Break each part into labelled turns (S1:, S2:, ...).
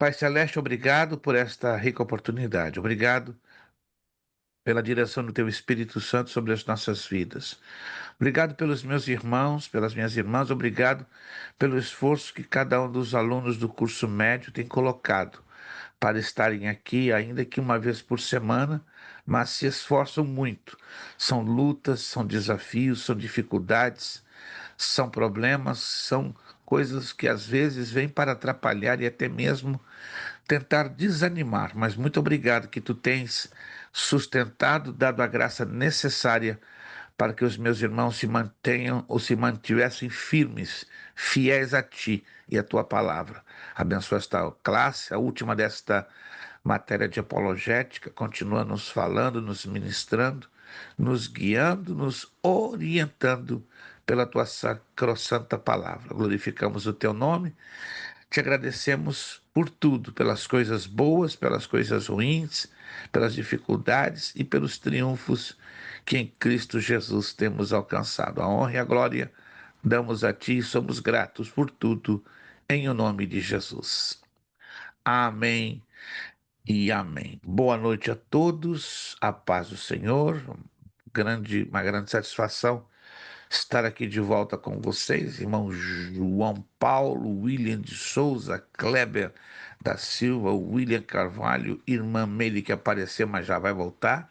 S1: Pai Celeste, obrigado por esta rica oportunidade. Obrigado pela direção do Teu Espírito Santo sobre as nossas vidas. Obrigado pelos meus irmãos, pelas minhas irmãs. Obrigado pelo esforço que cada um dos alunos do curso médio tem colocado para estarem aqui, ainda que uma vez por semana, mas se esforçam muito. São lutas, são desafios, são dificuldades, são problemas, são coisas que às vezes vêm para atrapalhar e até mesmo tentar desanimar, mas muito obrigado que tu tens sustentado, dado a graça necessária para que os meus irmãos se mantenham ou se mantivessem firmes, fiéis a ti e a tua palavra. Abençoa esta classe, a última desta matéria de apologética, continua nos falando, nos ministrando, nos guiando, nos orientando pela tua sacrossanta palavra. Glorificamos o teu nome. Te agradecemos por tudo, pelas coisas boas, pelas coisas ruins, pelas dificuldades e pelos triunfos que em Cristo Jesus temos alcançado. A honra e a glória damos a Ti e somos gratos por tudo, em o nome de Jesus. Amém e amém. Boa noite a todos, a paz do Senhor, uma grande satisfação estar aqui de volta com vocês, irmão João Paulo, William de Souza, Kleber da Silva, William Carvalho, irmã Meire que apareceu, mas já vai voltar,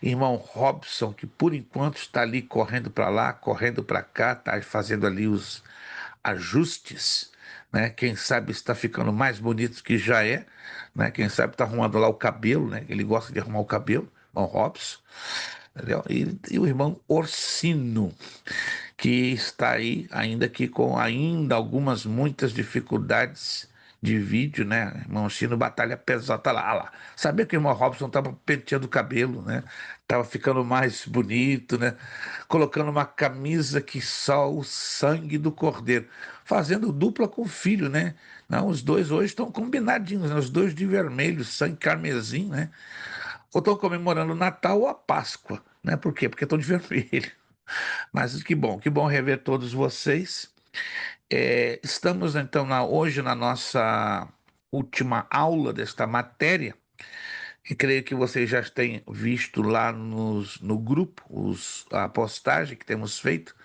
S1: irmão Robson, que por enquanto está ali correndo para lá, correndo para cá, está fazendo ali os ajustes, né? Quem sabe está ficando mais bonito que já é, né? Quem sabe está arrumando lá o cabelo, né? Ele gosta de arrumar o cabelo, irmão Robson, entendeu? E o irmão Orsino, que está aí, ainda que com ainda muitas dificuldades de vídeo, né? Irmão Chino batalha pesada, tá lá, lá. Sabia que o irmão Robson estava penteando o cabelo, né? Tava ficando mais bonito, né? Colocando uma camisa que só o sangue do cordeiro, fazendo dupla com o filho, né? Não, os dois hoje estão combinadinhos, né? Os dois de vermelho, sangue carmesim, né? Ou estão comemorando o Natal ou a Páscoa, né? Por quê? Porque estão de vermelho. Mas que bom rever todos vocês. Estamos então hoje na nossa última aula desta matéria, e creio que vocês já têm visto lá no grupo a postagem que temos feito.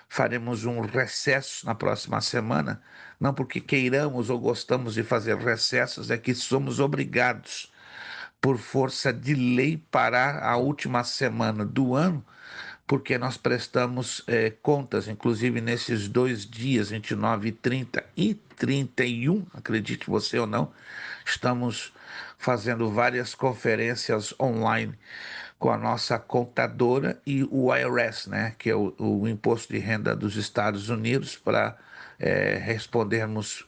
S1: Faremos um recesso na próxima semana, não porque queiramos ou gostamos de fazer recessos, é que somos obrigados, por força de lei, parar a última semana do ano porque nós prestamos contas, inclusive nesses 2 dias, 29 e 30 e 31, acredite você ou não, estamos fazendo várias conferências online com a nossa contadora e o IRS, né, que é o Imposto de Renda dos Estados Unidos, para respondermos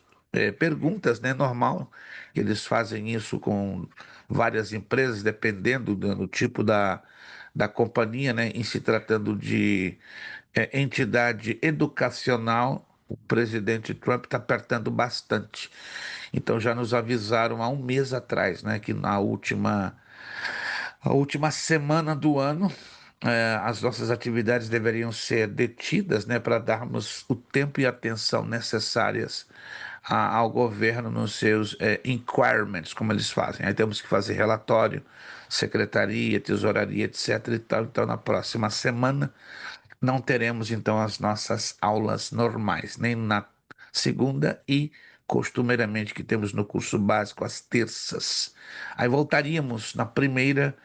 S1: perguntas, né, normal. Eles fazem isso com várias empresas, dependendo do tipo da companhia, né, em se tratando de entidade educacional. O presidente Trump está apertando bastante. Então já nos avisaram há um mês atrás, né, que a última semana do ano, as nossas atividades deveriam ser detidas, né, para darmos o tempo e atenção necessárias ao governo nos seus inquirements, como eles fazem. Aí temos que fazer relatório, secretaria, tesouraria, etc. e tal. Então, na próxima semana, não teremos, então, as nossas aulas normais, nem na segunda e costumeiramente que temos no curso básico às terças. Aí voltaríamos na primeira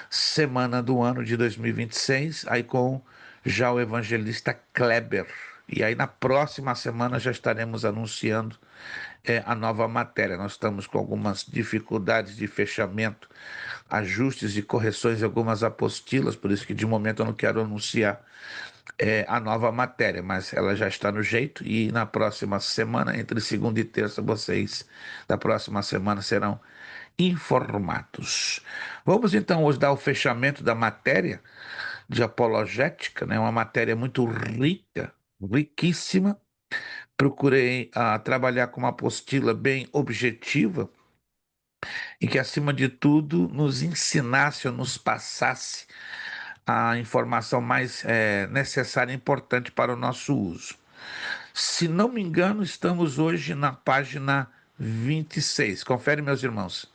S1: semana do ano de 2026, aí com já o evangelista Kleber. E aí na próxima semana já estaremos anunciando a nova matéria. Nós estamos com algumas dificuldades de fechamento, ajustes e correções em algumas apostilas, por isso que de momento eu não quero anunciar a nova matéria, mas ela já está no jeito e na próxima semana, entre segunda e terça, vocês da próxima semana serão informados. Vamos então hoje dar o fechamento da matéria de apologética, né? Uma matéria muito rica, riquíssima. Procurei trabalhar com uma apostila bem objetiva e que, acima de tudo, nos ensinasse ou nos passasse a informação mais necessária e importante para o nosso uso. Se não me engano, estamos hoje na página 26. Confere, meus irmãos.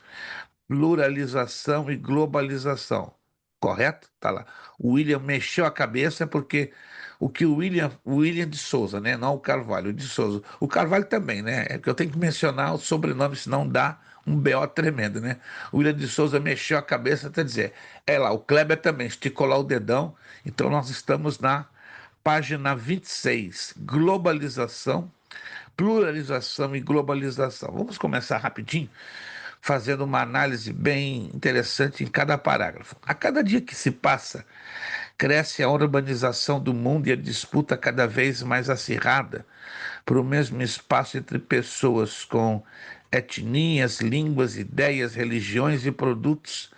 S1: Pluralização e globalização. Correto? Tá lá. O William mexeu a cabeça porque o William de Souza, né? Não o Carvalho, o de Souza. O Carvalho também, né? É que eu tenho que mencionar o sobrenome, senão dá um BO tremendo, né? O William de Souza mexeu a cabeça até dizer. É lá, o Kleber também esticou lá o dedão. Então nós estamos na página 26, globalização, pluralização e globalização. Vamos começar rapidinho fazendo uma análise bem interessante em cada parágrafo. A cada dia que se passa, cresce a urbanização do mundo e a disputa cada vez mais acirrada por o mesmo espaço entre pessoas com etnias, línguas, ideias, religiões e produtos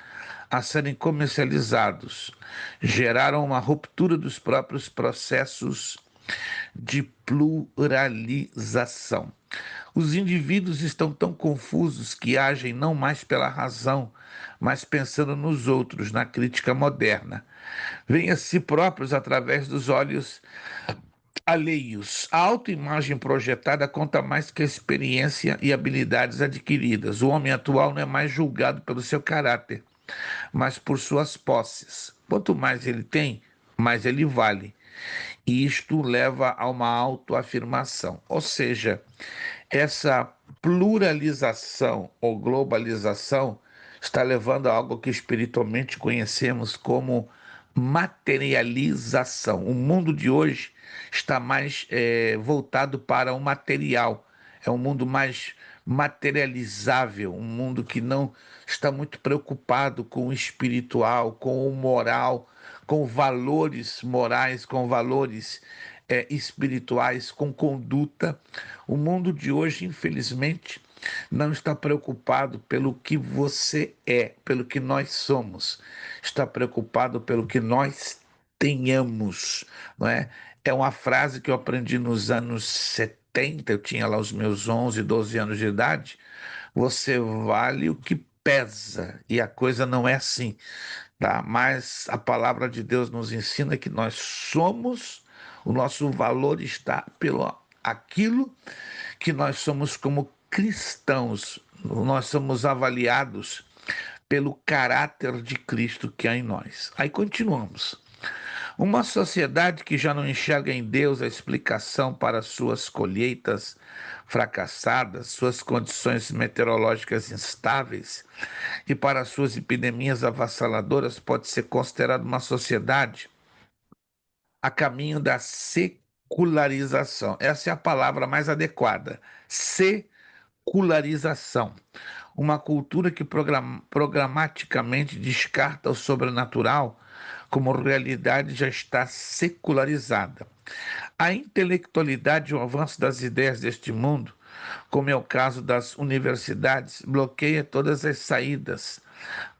S1: a serem comercializados. Geraram uma ruptura dos próprios processos de pluralização. Os indivíduos estão tão confusos que agem não mais pela razão, mas pensando nos outros, na crítica moderna. Veem a si próprios através dos olhos alheios. A autoimagem projetada conta mais que a experiência e habilidades adquiridas. O homem atual não é mais julgado pelo seu caráter, mas por suas posses. Quanto mais ele tem, mais ele vale. E isto leva a uma autoafirmação. Ou seja, essa pluralização ou globalização está levando a algo que espiritualmente conhecemos como materialização. O mundo de hoje está mais voltado para o material, é um mundo mais materializável, um mundo que não está muito preocupado com o espiritual, com o moral, com valores morais, com valores espirituais, com conduta. O mundo de hoje, infelizmente, não está preocupado pelo que você é, pelo que nós somos. Está preocupado pelo que nós tenhamos, não é? É uma frase que eu aprendi nos anos 70, eu tinha lá os meus 11, 12 anos de idade. Você vale o que pesa, e a coisa não é assim, tá? Mas a palavra de Deus nos ensina que nós somos, o nosso valor está pelo aquilo que nós somos como cristãos. Nós somos avaliados pelo caráter de Cristo que há em nós. Aí continuamos. Uma sociedade que já não enxerga em Deus a explicação para suas colheitas fracassadas, suas condições meteorológicas instáveis e para suas epidemias avassaladoras pode ser considerada uma sociedade a caminho da secularização. Essa é a palavra mais adequada. Secularização. Uma cultura que programaticamente descarta o sobrenatural como realidade já está secularizada. A intelectualidade e o avanço das ideias deste mundo, como é o caso das universidades, bloqueia todas as saídas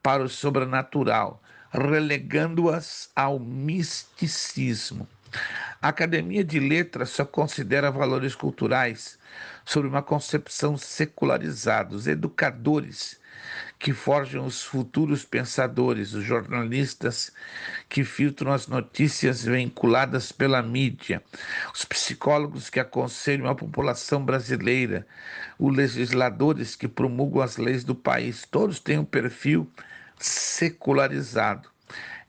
S1: para o sobrenatural, relegando-as ao misticismo. A Academia de Letras só considera valores culturais sobre uma concepção secularizada. Os educadores que forjam os futuros pensadores, os jornalistas que filtram as notícias veiculadas pela mídia, os psicólogos que aconselham a população brasileira, os legisladores que promulgam as leis do país, todos têm um perfil secularizado.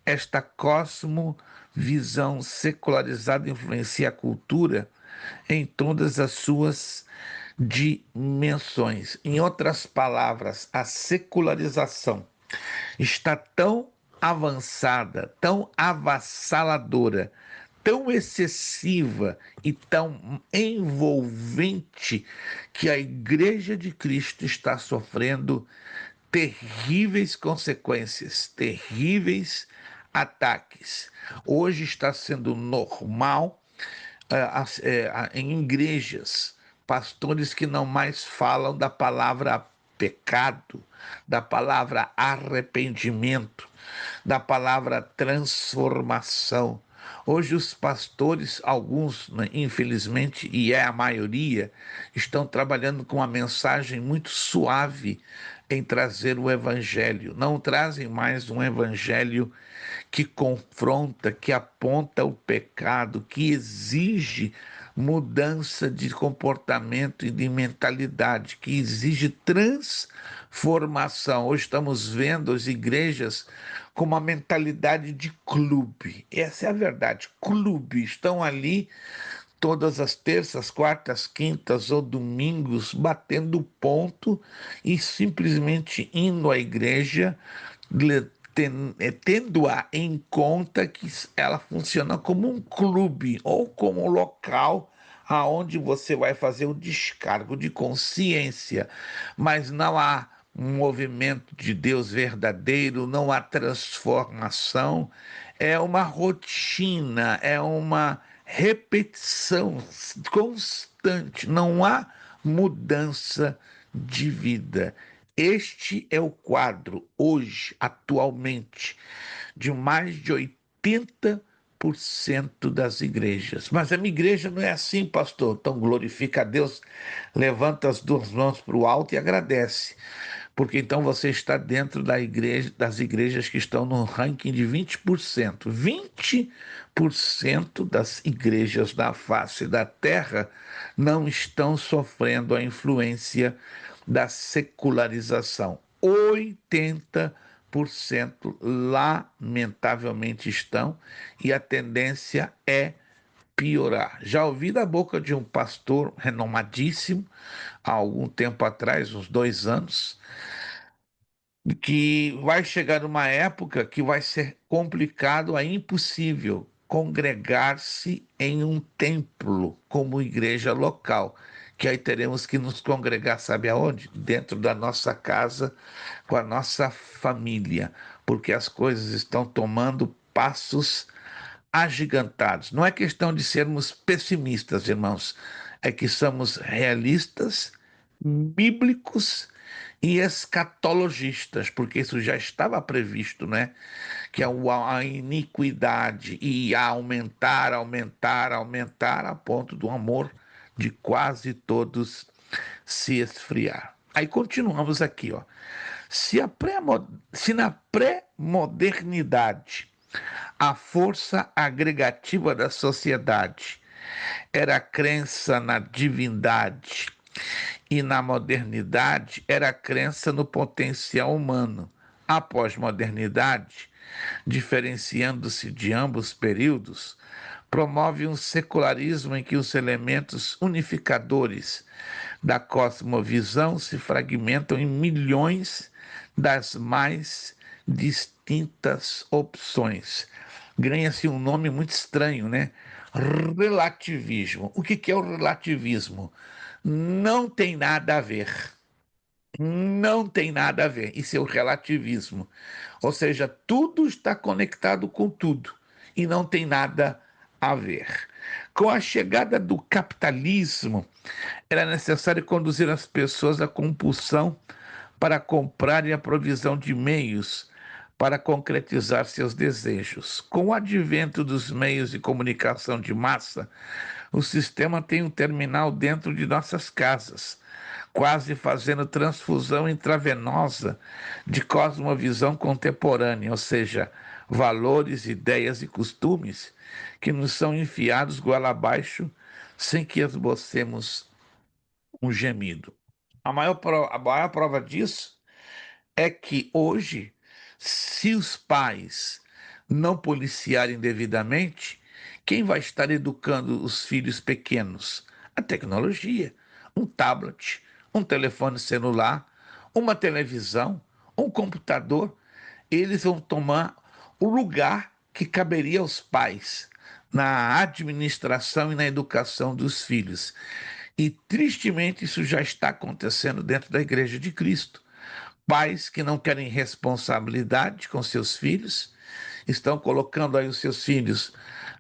S1: Esta cosmovisão secularizada influencia a cultura em todas as suas dimensões. Em outras palavras, a secularização está tão avançada, tão avassaladora, tão excessiva e tão envolvente que a Igreja de Cristo está sofrendo terríveis consequências, terríveis ataques. Hoje está sendo normal em igrejas, pastores que não mais falam da palavra pecado, da palavra arrependimento, da palavra transformação. Hoje os pastores, alguns, né, infelizmente, e é a maioria, estão trabalhando com uma mensagem muito suave em trazer o evangelho. Não trazem mais um evangelho que confronta, que aponta o pecado, que exige mudança de comportamento e de mentalidade, que exige transformação. Hoje estamos vendo as igrejas com uma mentalidade de clube. Essa é a verdade. Clube. Estão ali todas as terças, quartas, quintas ou domingos, batendo ponto e simplesmente indo à igreja, tendo-a em conta que ela funciona como um clube ou como um local aonde você vai fazer o descargo de consciência, mas não há um movimento de Deus verdadeiro, não há transformação, é uma rotina, é uma repetição constante, não há mudança de vida. Este é o quadro, hoje, atualmente, de mais de 80% das igrejas. Mas a minha igreja não é assim, pastor. Então glorifica a Deus, levanta as duas mãos para o alto e agradece, porque então você está dentro da igreja, das igrejas que estão no ranking de 20%. 20% das igrejas da face da terra não estão sofrendo a influência da secularização. 80% lamentavelmente estão, e a tendência é piorar. Já ouvi da boca de um pastor renomadíssimo, há algum tempo atrás, uns 2 anos, que vai chegar uma época que vai ser complicado, é impossível congregar-se em um templo como igreja local, que aí teremos que nos congregar, sabe aonde? Dentro da nossa casa, com a nossa família, porque as coisas estão tomando passos agigantados. Não é questão de sermos pessimistas, irmãos, é que somos realistas, bíblicos e escatologistas, porque isso já estava previsto, né? Que a iniquidade ia aumentar, aumentar, aumentar, a ponto do amor de quase todos se esfriar. Aí continuamos aqui, ó. Se na pré-modernidade a força agregativa da sociedade era a crença na divindade e na modernidade era a crença no potencial humano. A pós-modernidade, diferenciando-se de ambos períodos, promove um secularismo em que os elementos unificadores da cosmovisão se fragmentam em milhões das mais distintas opções. Ganha-se um nome muito estranho, né? Relativismo. O que é o relativismo? Não tem nada a ver. Não tem nada a ver. Isso é o relativismo. Ou seja, tudo está conectado com tudo e não tem nada a ver. Com a chegada do capitalismo, era necessário conduzir as pessoas à compulsão para comprarem a provisão de meios para concretizar seus desejos. Com o advento dos meios de comunicação de massa, o sistema tem um terminal dentro de nossas casas, quase fazendo transfusão intravenosa de cosmovisão contemporânea, ou seja, valores, ideias e costumes que nos são enfiados goela abaixo sem que esbocemos um gemido. A maior prova disso é que hoje, se os pais não policiarem devidamente, quem vai estar educando os filhos pequenos? A tecnologia, um tablet, um telefone celular, uma televisão, um computador, eles vão tomar o lugar que caberia aos pais na administração e na educação dos filhos. E tristemente isso já está acontecendo dentro da Igreja de Cristo. Pais que não querem responsabilidade com seus filhos, estão colocando aí os seus filhos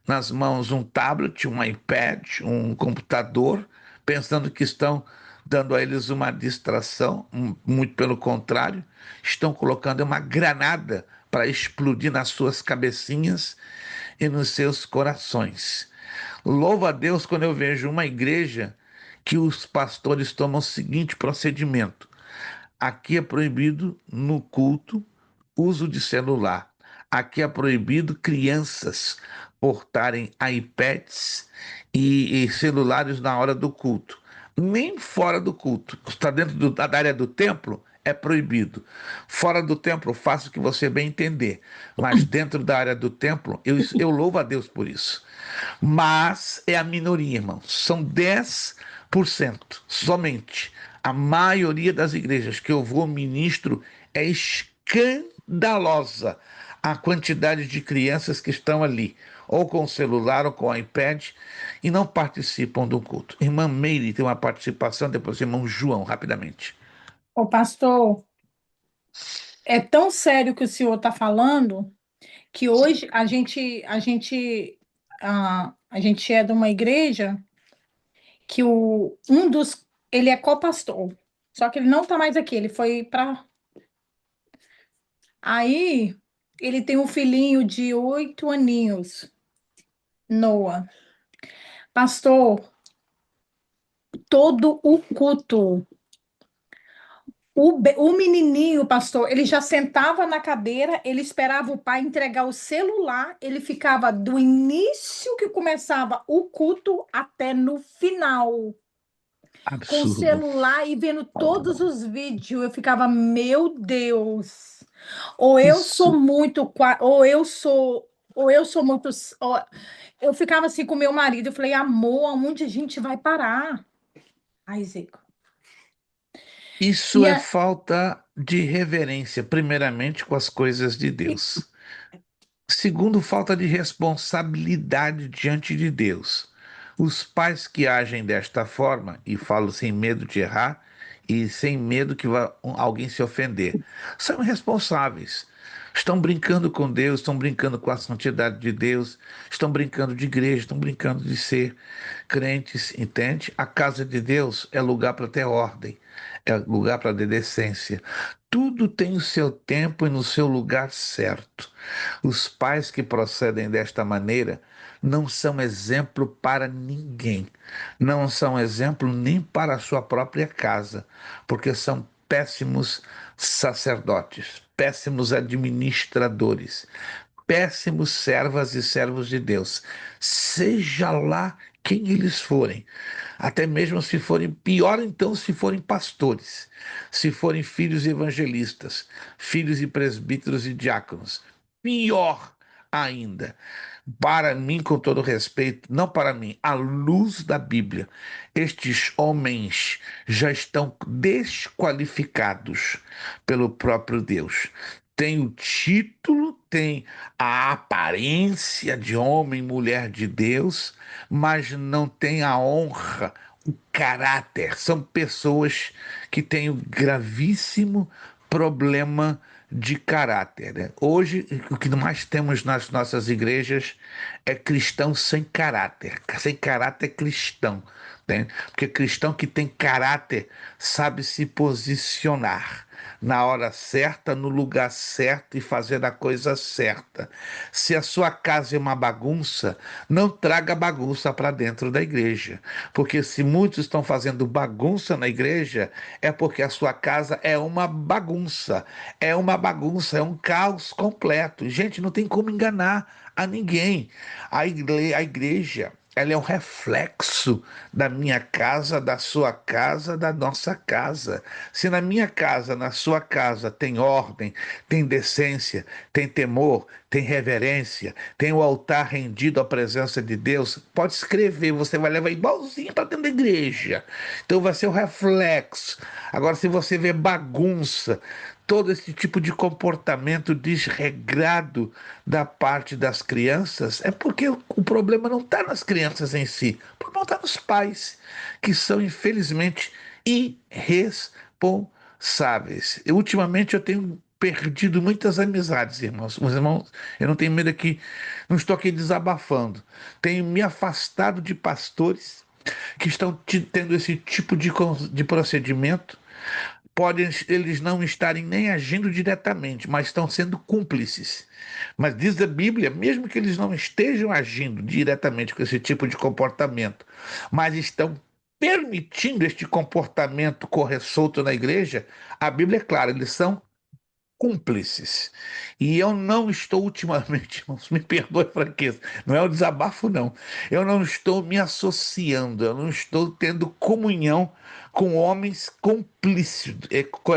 S1: nas mãos um tablet, um iPad, um computador, pensando que estão dando a eles uma distração, muito pelo contrário, estão colocando uma granada para explodir nas suas cabecinhas e nos seus corações. Louvo a Deus quando eu vejo uma igreja que os pastores tomam o seguinte procedimento: aqui é proibido no culto uso de celular. Aqui é proibido crianças portarem iPads e celulares na hora do culto. Nem fora do culto. Está dentro da área do templo, é proibido. Fora do templo, faça o que você bem entender. Mas dentro da área do templo, eu louvo a Deus por isso. Mas é a minoria, irmão. São 10% somente. A maioria das igrejas que eu vou ministro é escandalosa a quantidade de crianças que estão ali, ou com celular ou com iPad, e não participam do culto. Irmã Meire tem uma participação, depois irmão João, rapidamente.
S2: Ô, pastor, é tão sério que o senhor está falando que hoje a gente é de uma igreja que ele é co-pastor, só que ele não está mais aqui, ele foi para. Aí ele tem um filhinho de 8 aninhos, Noah. Pastor, todo o culto. O menininho, pastor, ele já sentava na cadeira, ele esperava o pai entregar o celular, ele ficava do início que começava o culto até no final, com o
S1: Absurdo.
S2: celular e vendo todos os vídeos. Eu ficava, meu Deus, ou eu sou
S1: Isso,
S2: muito, ou eu sou muito. Eu ficava assim com meu marido, eu falei, amor, aonde a gente vai parar? Ai, Zico.
S1: isso
S2: E,
S1: é
S2: a,
S1: falta de reverência, primeiramente com as coisas de
S2: e
S1: Deus. Segundo, falta de responsabilidade diante de Deus. Os pais que agem desta forma, e falo sem medo de errar e sem medo que alguém se ofender, são irresponsáveis. Estão brincando com Deus, estão brincando com a santidade de Deus, estão brincando de igreja, estão brincando de ser crentes, entende? A casa de Deus é lugar para ter ordem, é lugar para ter decência. Tudo tem o seu tempo e no seu lugar certo. Os pais que procedem desta maneira não são exemplo para ninguém, não são exemplo nem para a sua própria casa, porque são péssimos sacerdotes, péssimos administradores, péssimos servas e servos de Deus, seja lá quem eles forem, até mesmo se forem, pior então se forem pastores, se forem filhos evangelistas, filhos de presbíteros e diáconos, pior ainda. Para mim, com todo respeito, não para mim, à luz da Bíblia, estes homens já estão desqualificados pelo próprio Deus. Tem o título, tem a aparência de homem, mulher de Deus, mas não tem a honra, o caráter. São pessoas que têm um gravíssimo problema de caráter, né? Hoje, o que mais temos nas nossas igrejas é cristão sem caráter cristão, né? Porque cristão que tem caráter sabe se posicionar na hora certa, no lugar certo e fazer a coisa certa. Se a sua casa é uma bagunça, não traga bagunça para dentro da igreja, porque se muitos estão fazendo bagunça na igreja, é porque a sua casa é um caos completo. Gente, não tem como enganar a ninguém. A igreja, ela é um reflexo da minha casa, da sua casa, da nossa casa. Se na minha casa, na sua casa, tem ordem, tem decência, tem temor, tem reverência, tem o altar rendido à presença de Deus, pode escrever, você vai levar igualzinho para dentro da igreja. Então vai ser o reflexo. Agora, se você vê bagunça, todo esse tipo de comportamento desregrado da parte das crianças, é porque o problema não está nas crianças em si, o problema está nos pais, que são, infelizmente, irresponsáveis. Ultimamente eu tenho perdido muitas amizades, irmãos. Os irmãos, eu não tenho medo aqui, não estou aqui desabafando. Tenho me afastado de pastores que estão tendo esse tipo de procedimento. Podem eles não estarem nem agindo diretamente, mas estão sendo cúmplices. Mas diz a Bíblia, mesmo que eles não estejam agindo diretamente com esse tipo de comportamento, mas estão permitindo este comportamento correr solto na igreja, a Bíblia é clara, eles são cúmplices. E eu não estou ultimamente, irmãos, me perdoe a franqueza, não é o desabafo, não. Eu não estou me associando, eu não estou tendo comunhão com homens cúmplices,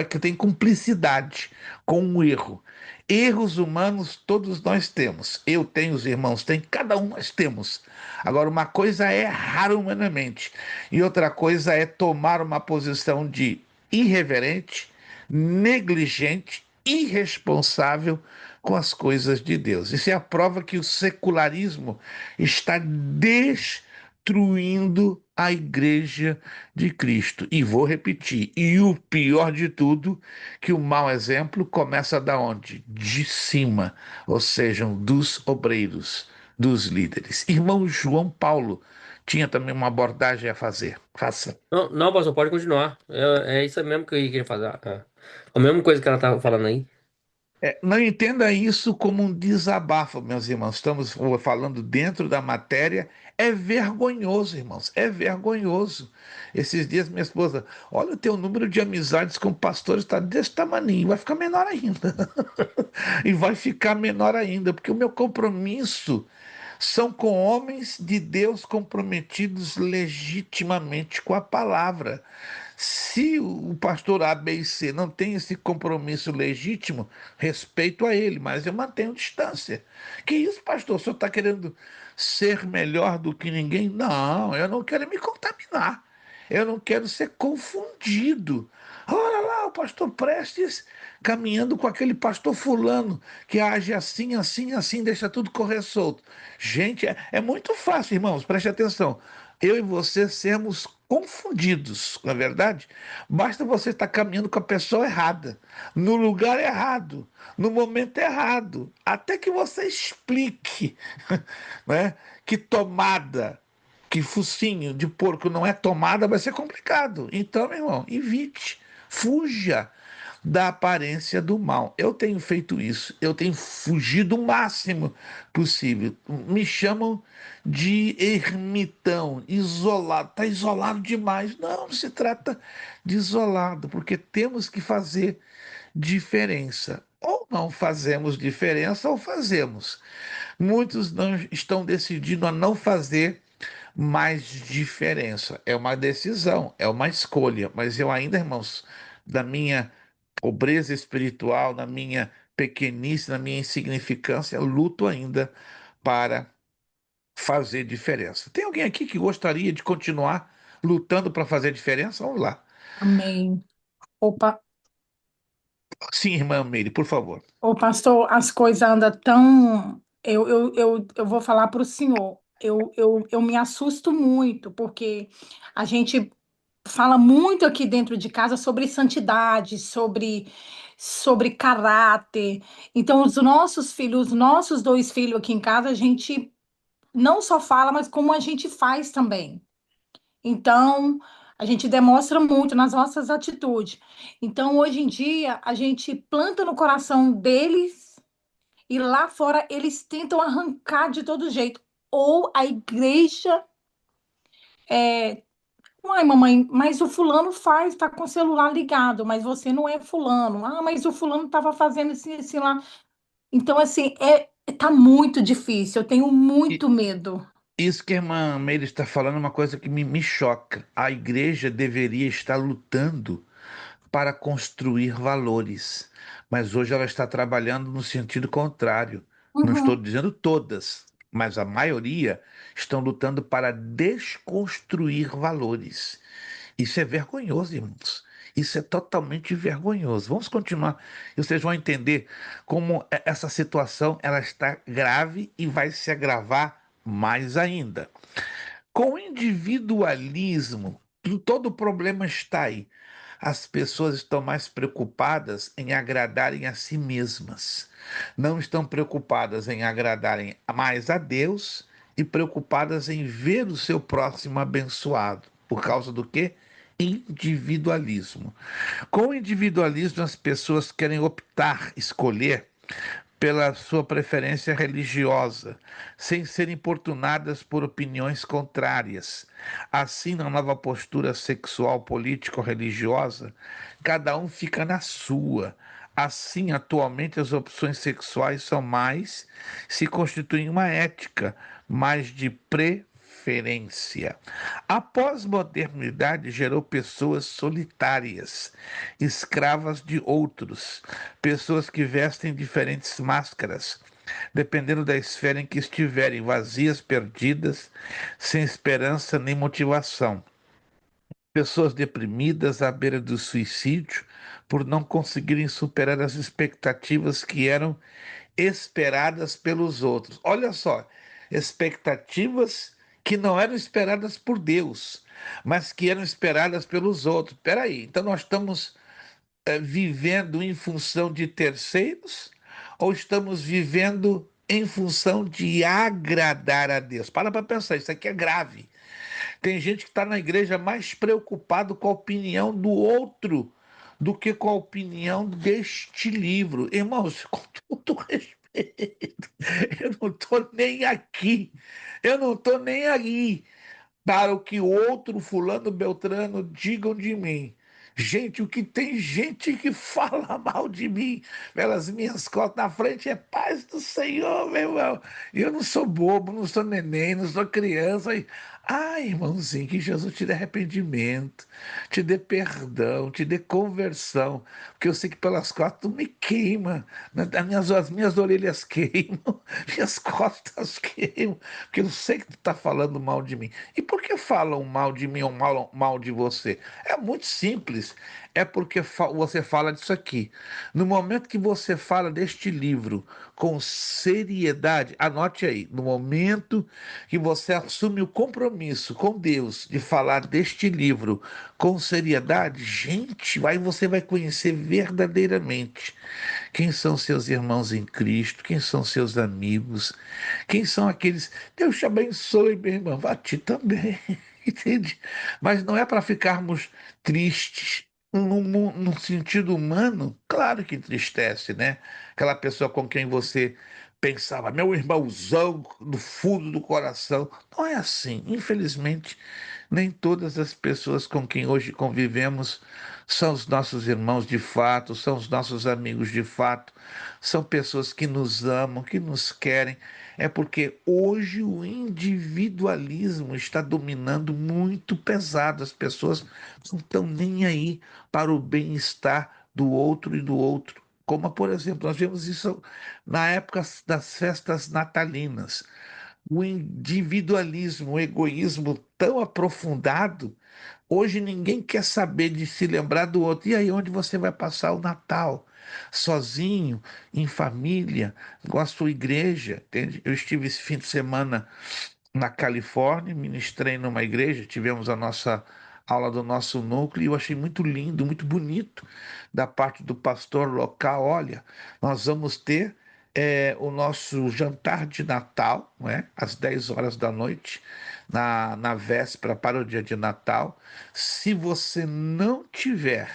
S1: que têm cumplicidade com o erro. Erros humanos todos nós temos. Eu tenho, os irmãos têm, cada um nós temos. Agora, uma coisa é errar humanamente, e outra coisa é tomar uma posição de irreverente, negligente, irresponsável com as coisas de Deus. Isso é a prova que o secularismo está destruindo a igreja de Cristo. E vou repetir, e o pior de tudo, que o mau exemplo começa da onde? De cima, ou seja, dos obreiros, dos líderes. Irmão João Paulo tinha também uma abordagem a fazer. Faça.
S3: Não, não, pastor, pode continuar. É isso mesmo que eu queria fazer. A mesma coisa que ela tava falando aí.
S1: Não entenda isso como um desabafo, meus irmãos. Estamos falando dentro da matéria. É vergonhoso, irmãos. É vergonhoso. Esses dias, minha esposa, olha o teu número de amizades com pastores está desse tamaninho. Vai ficar menor ainda. E vai ficar menor ainda, porque o meu compromisso são com homens de Deus comprometidos legitimamente com a palavra. Se o pastor A, B e C não tem esse compromisso legítimo, respeito a ele, mas eu mantenho distância. Que isso, pastor? O senhor está querendo ser melhor do que ninguém? Não, eu não quero me contaminar. Eu não quero ser confundido. Olha lá, o pastor Prestes caminhando com aquele pastor fulano que age assim, assim, assim, deixa tudo correr solto. Gente, é muito fácil, irmãos, preste atenção. Eu e você sermos confundidos, não é verdade? Basta você estar caminhando com a pessoa errada, no lugar errado, no momento errado, até que você explique, né, que tomada, que focinho de porco não é tomada, vai ser complicado. Então, meu irmão, evite, fuja da aparência do mal. Eu tenho feito isso, eu tenho fugido o máximo possível. Me chamam de ermitão, isolado, está isolado demais. Não, não se trata de isolado, porque temos que fazer diferença. Ou não fazemos diferença, ou fazemos. Muitos não estão decidindo a não fazer mais diferença. É uma decisão, é uma escolha. Mas eu ainda, irmãos, da minha pobreza espiritual, na minha pequenice, na minha insignificância, luto ainda para fazer diferença. Tem alguém aqui que gostaria de continuar lutando para fazer diferença? Vamos lá.
S2: Amém. Opa,
S1: Sim, irmã Meire, por favor.
S2: ô pastor, as coisas andam tão. Eu vou falar para o senhor. Eu me assusto muito, porque a gente fala muito aqui dentro de casa sobre santidade, sobre caráter. Então, os nossos filhos, os nossos dois filhos aqui em casa, a gente não só fala, mas como a gente faz também. Então, a gente demonstra muito nas nossas atitudes. Então, hoje em dia, a gente planta no coração deles e lá fora eles tentam arrancar de todo jeito. Ou a igreja Uai, mamãe, mas o fulano faz, tá com o celular ligado, mas você não é fulano. Ah, mas o fulano estava fazendo assim lá. Então, assim, tá muito difícil. Eu tenho
S1: E
S2: muito medo.
S1: isso que a irmã Meire está falando é uma coisa que me choca. A igreja deveria estar lutando para construir valores. Mas hoje ela está trabalhando no sentido contrário. Não estou
S2: Uhum.
S1: dizendo todas, mas a maioria estão lutando para desconstruir valores. Isso é vergonhoso, irmãos. Isso é totalmente vergonhoso. Vamos continuar. E vocês vão entender como essa situação ela está grave e vai se agravar mais ainda. Com o individualismo, todo o problema está aí. As pessoas estão mais preocupadas em agradarem a si mesmas. Não estão preocupadas em agradarem mais a Deus e preocupadas em ver o seu próximo abençoado. Por causa do quê? Individualismo. Com o individualismo, as pessoas querem optar, escolher pela sua preferência religiosa, sem ser importunadas por opiniões contrárias. Assim, na nova postura sexual, política ou religiosa, cada um fica na sua. Assim, atualmente, as opções sexuais são mais, se constituem uma ética, mais de preferência. A pós-modernidade gerou pessoas solitárias, escravas de outros, pessoas que vestem diferentes máscaras, dependendo da esfera em que estiverem, vazias, perdidas, sem esperança nem motivação. Pessoas deprimidas à beira do suicídio por não conseguirem superar as expectativas que eram esperadas pelos outros. Olha só, expectativas que não eram esperadas por Deus, mas que eram esperadas pelos outros. Peraí, então nós estamos vivendo em função de terceiros ou estamos vivendo em função de agradar a Deus? Para pensar, isso aqui é grave. Tem gente que está na igreja mais preocupado com a opinião do outro do que com a opinião deste livro. Irmãos, com todo respeito, eu não estou nem aqui, eu não estou nem aí para o que o outro fulano Beltrano digam de mim. Gente, o que tem gente que fala mal de mim pelas minhas costas na frente é paz do Senhor, meu irmão. Eu não sou bobo, não sou neném, não sou criança. Ai, irmãozinho, que Jesus te dê arrependimento, te dê perdão, te dê conversão, porque eu sei que pelas costas tu me queima, né? As minhas orelhas queimam, minhas costas queimam, porque eu sei que tu está falando mal de mim. E por que falam mal de mim ou mal de você? É muito simples. É porque você fala disso aqui. No momento que você fala deste livro com seriedade, anote aí, no momento que você assume o compromisso com Deus de falar deste livro com seriedade, gente, aí você vai conhecer verdadeiramente quem são seus irmãos em Cristo, quem são seus amigos, quem são aqueles. Deus te abençoe, meu irmão, a ti também, entende? Mas não é para ficarmos tristes. No sentido humano, claro que entristece, né? Aquela pessoa com quem você pensava, meu irmãozão do fundo do coração. Não é assim. Infelizmente, nem todas as pessoas com quem hoje convivemos são os nossos irmãos de fato, são os nossos amigos de fato, são pessoas que nos amam, que nos querem. É porque hoje o individualismo está dominando muito pesado. As pessoas não estão nem aí para o bem-estar do outro e do outro. Como, por exemplo, nós vemos isso na época das festas natalinas. O individualismo, o egoísmo tão aprofundado. Hoje ninguém quer saber de se lembrar do outro. E aí, onde você vai passar o Natal? Sozinho, em família, com a sua igreja, entende? Eu estive esse fim de semana na Califórnia, ministrei numa igreja, tivemos a nossa aula do nosso núcleo e eu achei muito lindo, muito bonito da parte do pastor local. Olha, nós vamos ter o nosso jantar de Natal, não é? Às 10 horas da noite, na véspera para o dia de Natal. Se você não tiver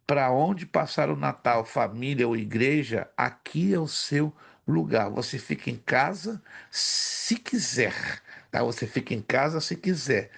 S1: para onde passar o Natal, família ou igreja, aqui é o seu lugar. Você fica em casa se quiser, tá? Você fica em casa se quiser.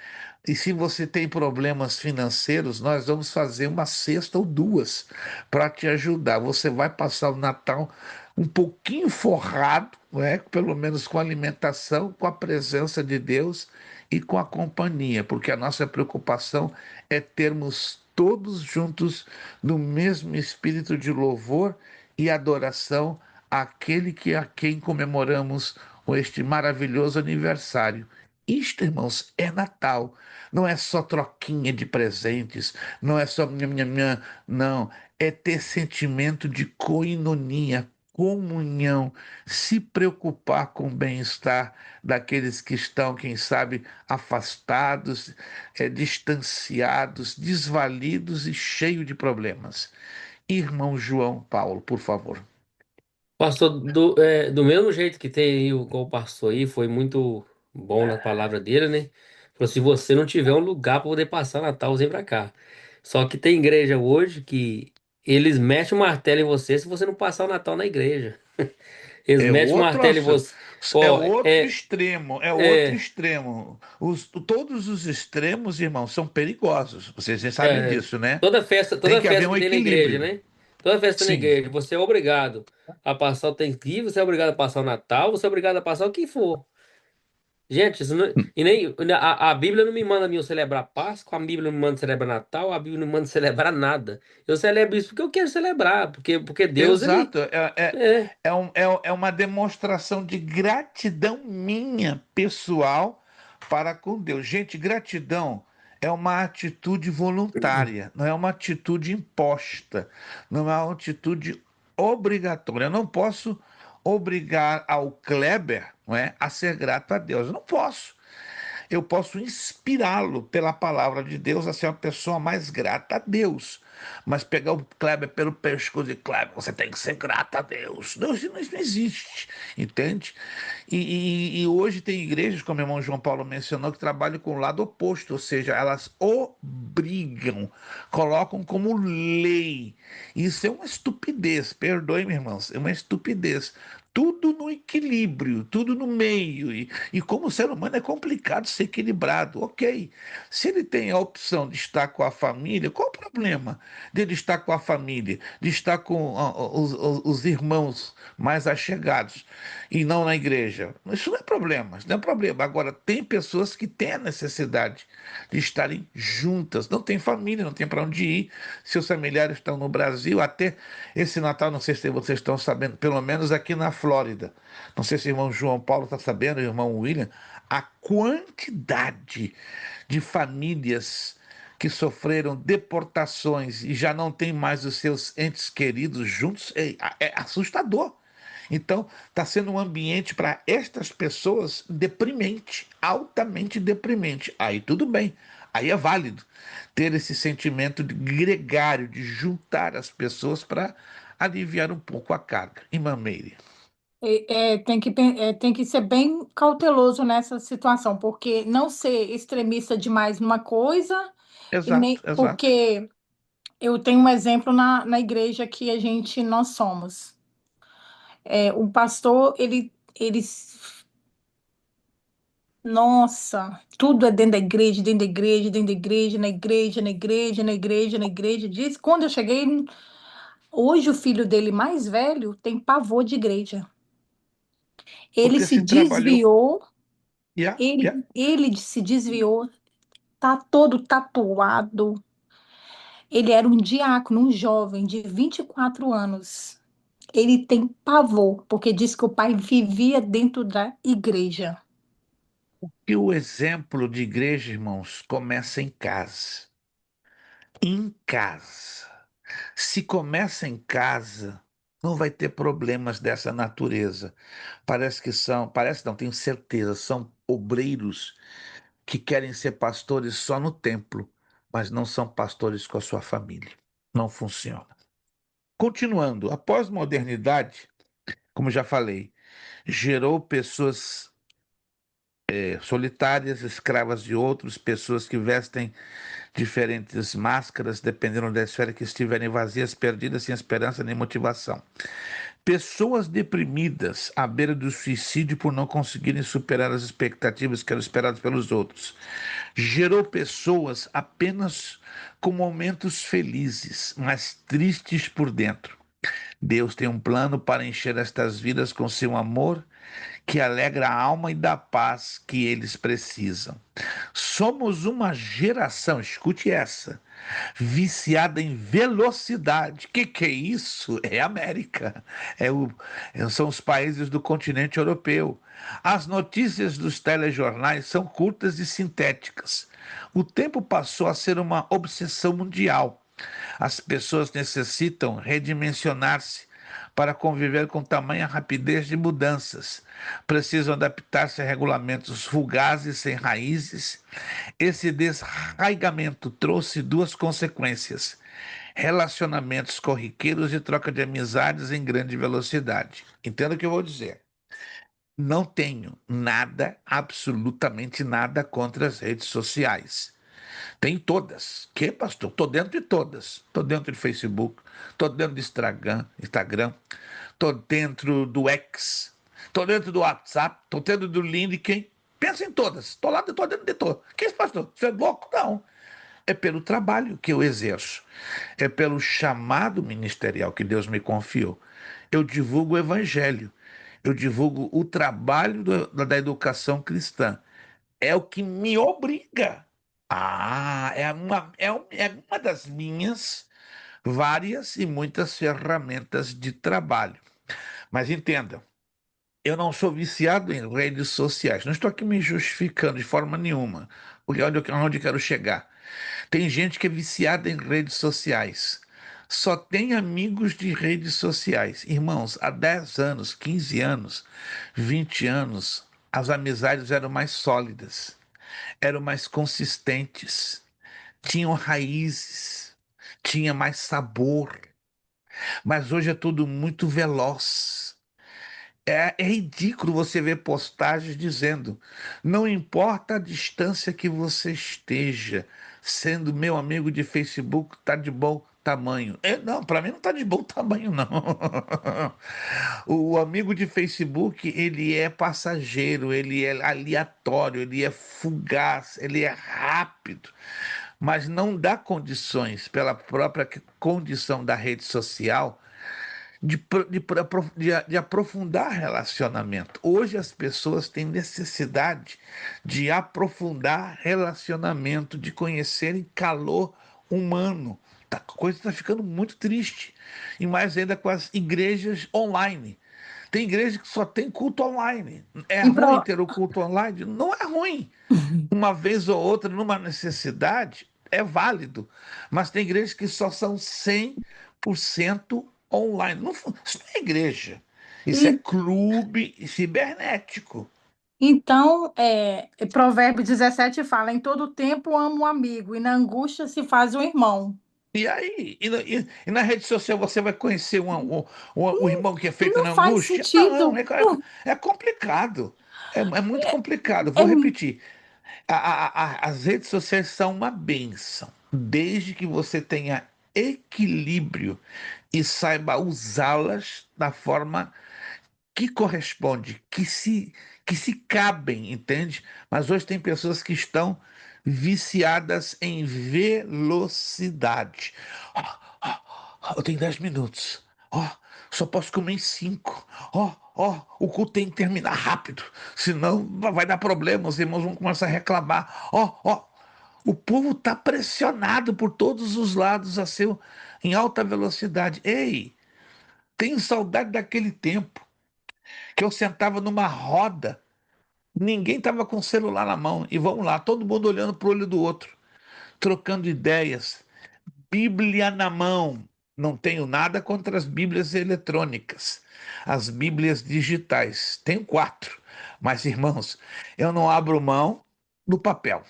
S1: E se você tem problemas financeiros, nós vamos fazer uma cesta ou duas para te ajudar. Você vai passar o Natal um pouquinho forrado, não é? Pelo menos com alimentação, com a presença de Deus e com a companhia, porque a nossa preocupação é termos todos juntos no mesmo espírito de louvor e adoração àquele que a quem comemoramos este maravilhoso aniversário. Isto, irmãos, é Natal. Não é só troquinha de presentes, não é só minha, não. É ter sentimento de coinonia, comunhão, se preocupar com o bem-estar daqueles que estão, quem sabe, afastados, distanciados, desvalidos e cheios de problemas. Irmão João Paulo, por favor.
S3: Pastor, do mesmo jeito que tem aí o pastor aí, foi muito bom na palavra dele, né? Falou, se você não tiver um lugar para poder passar Natal, vem pra cá. Só que tem igreja hoje que eles mexem o martelo em você se você não passar o Natal na igreja. Eles
S1: É
S3: metem o
S1: outro
S3: martelo em
S1: assunto.
S3: você.
S1: É
S3: Ó,
S1: outro extremo, é outro
S3: é,
S1: extremo. Todos os extremos, irmãos, são perigosos. Vocês já sabem
S3: é.
S1: disso, né?
S3: Toda
S1: Tem que haver
S3: festa
S1: um
S3: que tem na igreja,
S1: equilíbrio.
S3: né? Toda festa na
S1: Sim,
S3: igreja, você é obrigado a passar o Thanksgiving, você é obrigado a passar o Natal, você é obrigado a passar o que for. Gente, isso não, e nem a Bíblia não me manda mim eu celebrar Páscoa, a Bíblia não me manda celebrar Natal, a Bíblia não me manda celebrar nada. Eu celebro isso porque eu quero celebrar, porque Deus, ele
S1: exato.
S3: é,
S1: É uma demonstração de gratidão minha, pessoal, para com Deus. Gente, gratidão é uma atitude voluntária, não é uma atitude imposta, não é uma atitude obrigatória. Eu não posso obrigar ao Kleber, não é, a ser grato a Deus. Eu não posso. Eu posso inspirá-lo pela palavra de Deus a ser uma pessoa mais grata a Deus. Mas pegar o Kleber pelo pescoço e Kleber, você tem que ser grato a Deus. Não, isso não existe, entende? E hoje tem igrejas, como o irmão João Paulo mencionou, que trabalham com o lado oposto, ou seja, elas obrigam, colocam como lei. Isso é uma estupidez, perdoe-me, irmãos, é uma estupidez. Tudo no equilíbrio, tudo no meio. E como ser humano é complicado ser equilibrado. Ok. Se ele tem a opção de estar com a família, qual o problema dele estar com a família, de estar com os irmãos mais achegados e não na igreja? Isso não é problema, isso não é problema. Agora, tem pessoas que têm a necessidade de estarem juntas, não tem família, não tem para onde ir, seus familiares estão no Brasil, até esse Natal, não sei se vocês estão sabendo, pelo menos aqui na Flórida, não sei se o irmão João Paulo está sabendo, o irmão William, a quantidade de famílias que sofreram deportações e já não tem mais os seus entes queridos juntos é assustador. Então, está sendo um ambiente para estas pessoas deprimente, altamente deprimente. Aí tudo bem, aí é válido ter esse sentimento de gregário, de juntar as pessoas para aliviar um pouco a carga. Irmã Meire.
S2: Tem que ser bem cauteloso nessa situação, porque não ser extremista demais numa coisa, e
S1: Exato,
S2: nem
S1: exato.
S2: porque eu tenho um exemplo na igreja que nós somos. O pastor, nossa, tudo é dentro da igreja, dentro da igreja, dentro da igreja, na igreja, na igreja, na igreja, na igreja. Diz, quando eu cheguei, hoje o filho dele mais velho tem pavor de igreja. Ele
S1: Porque
S2: se
S1: assim trabalhou.
S2: desviou,
S1: Yeah, yeah.
S2: ele se desviou, tá todo tatuado. Ele era um diácono, um jovem de 24 anos. Ele tem pavor, porque diz que o pai vivia dentro da igreja.
S1: E o exemplo de igreja, irmãos, começa em casa. Em casa. Se começa em casa, não vai ter problemas dessa natureza. Parece não, tenho certeza, são obreiros que querem ser pastores só no templo, mas não são pastores com a sua família. Não funciona. Continuando, a pós-modernidade, como já falei, gerou pessoas solitárias, escravas de outros, pessoas que vestem diferentes máscaras, dependendo da esfera que estiverem vazias, perdidas, sem esperança nem motivação. Pessoas deprimidas à beira do suicídio por não conseguirem superar as expectativas que eram esperadas pelos outros. Gerou pessoas apenas com momentos felizes, mas tristes por dentro. Deus tem um plano para encher estas vidas com seu amor, que alegra a alma e dá paz que eles precisam. Somos uma geração, escute essa, viciada em velocidade. Que é isso? É a América. São os países do continente europeu. As notícias dos telejornais são curtas e sintéticas. O tempo passou a ser uma obsessão mundial. As pessoas necessitam redimensionar-se para conviver com tamanha rapidez de mudanças. Precisam adaptar-se a regulamentos fugazes sem raízes. Esse desraigamento trouxe duas consequências: relacionamentos corriqueiros e troca de amizades em grande velocidade. Entenda o que eu vou dizer. Não tenho nada, absolutamente nada contra as redes sociais. Tem todas. Que, pastor? Estou dentro de todas. Estou dentro de Facebook, estou dentro de Instagram, tô dentro do X, tô dentro do WhatsApp, tô dentro do LinkedIn. Pensa em todas. Tô lá, tô dentro de todas. Que isso, pastor? Você é louco? Não. É pelo trabalho que eu exerço. É pelo chamado ministerial que Deus me confiou. Eu divulgo o evangelho. Eu divulgo o trabalho da educação cristã. É o que me obriga. É uma das minhas várias e muitas ferramentas de trabalho. Mas entenda, eu não sou viciado em redes sociais. Não estou aqui me justificando de forma nenhuma, porque onde eu quero chegar. Tem gente que é viciada em redes sociais. Só tem amigos de redes sociais. Irmãos, há 10 anos, 15 anos, 20 anos, as amizades eram mais sólidas, eram mais consistentes, tinham raízes, tinha mais sabor. Mas hoje é tudo muito veloz. É ridículo você ver postagens dizendo: não importa a distância que você esteja, sendo meu amigo de Facebook, tá de bom tamanho. Não, para mim não tá de bom tamanho, não. O amigo de Facebook, ele é passageiro, ele é aleatório, ele é fugaz, ele é rápido, mas não dá condições, pela própria condição da rede social, de aprofundar relacionamento. Hoje as pessoas têm necessidade de aprofundar relacionamento, de conhecerem calor humano. A coisa está ficando muito triste. E mais ainda com as igrejas online. Tem igreja que só tem culto online. É
S2: E
S1: ruim
S2: pro-
S1: ter o culto online? Não é ruim. Uma vez ou outra, numa necessidade, é válido. Mas tem igrejas que só são 100% online. Isso não é igreja. Isso é
S2: e-
S1: clube cibernético.
S2: então, Provérbio 17 fala: em todo tempo amo o amigo, e na angústia se faz um irmão.
S1: E aí? E na rede social você vai conhecer o irmão que é feito
S2: Não
S1: na
S2: faz
S1: angústia? Não,
S2: sentido.
S1: é complicado. É muito complicado.
S2: É,
S1: Vou repetir. As redes sociais são uma bênção, desde que você tenha equilíbrio e saiba usá-las da forma que corresponde, que se cabem, entende? Mas hoje tem pessoas que estão viciadas em velocidade. Eu tenho 10 minutos. Só posso comer em 5. O culto tem que terminar rápido, senão vai dar problema, os irmãos vão começar a reclamar. O povo está pressionado por todos os lados a ser em alta velocidade. Ei, tenho saudade daquele tempo que eu sentava numa roda, ninguém estava com o celular na mão, e vamos lá, todo mundo olhando para o olho do outro, trocando ideias, Bíblia na mão. Não tenho nada contra as Bíblias eletrônicas, as Bíblias digitais. Tenho 4, mas irmãos, eu não abro mão do papel,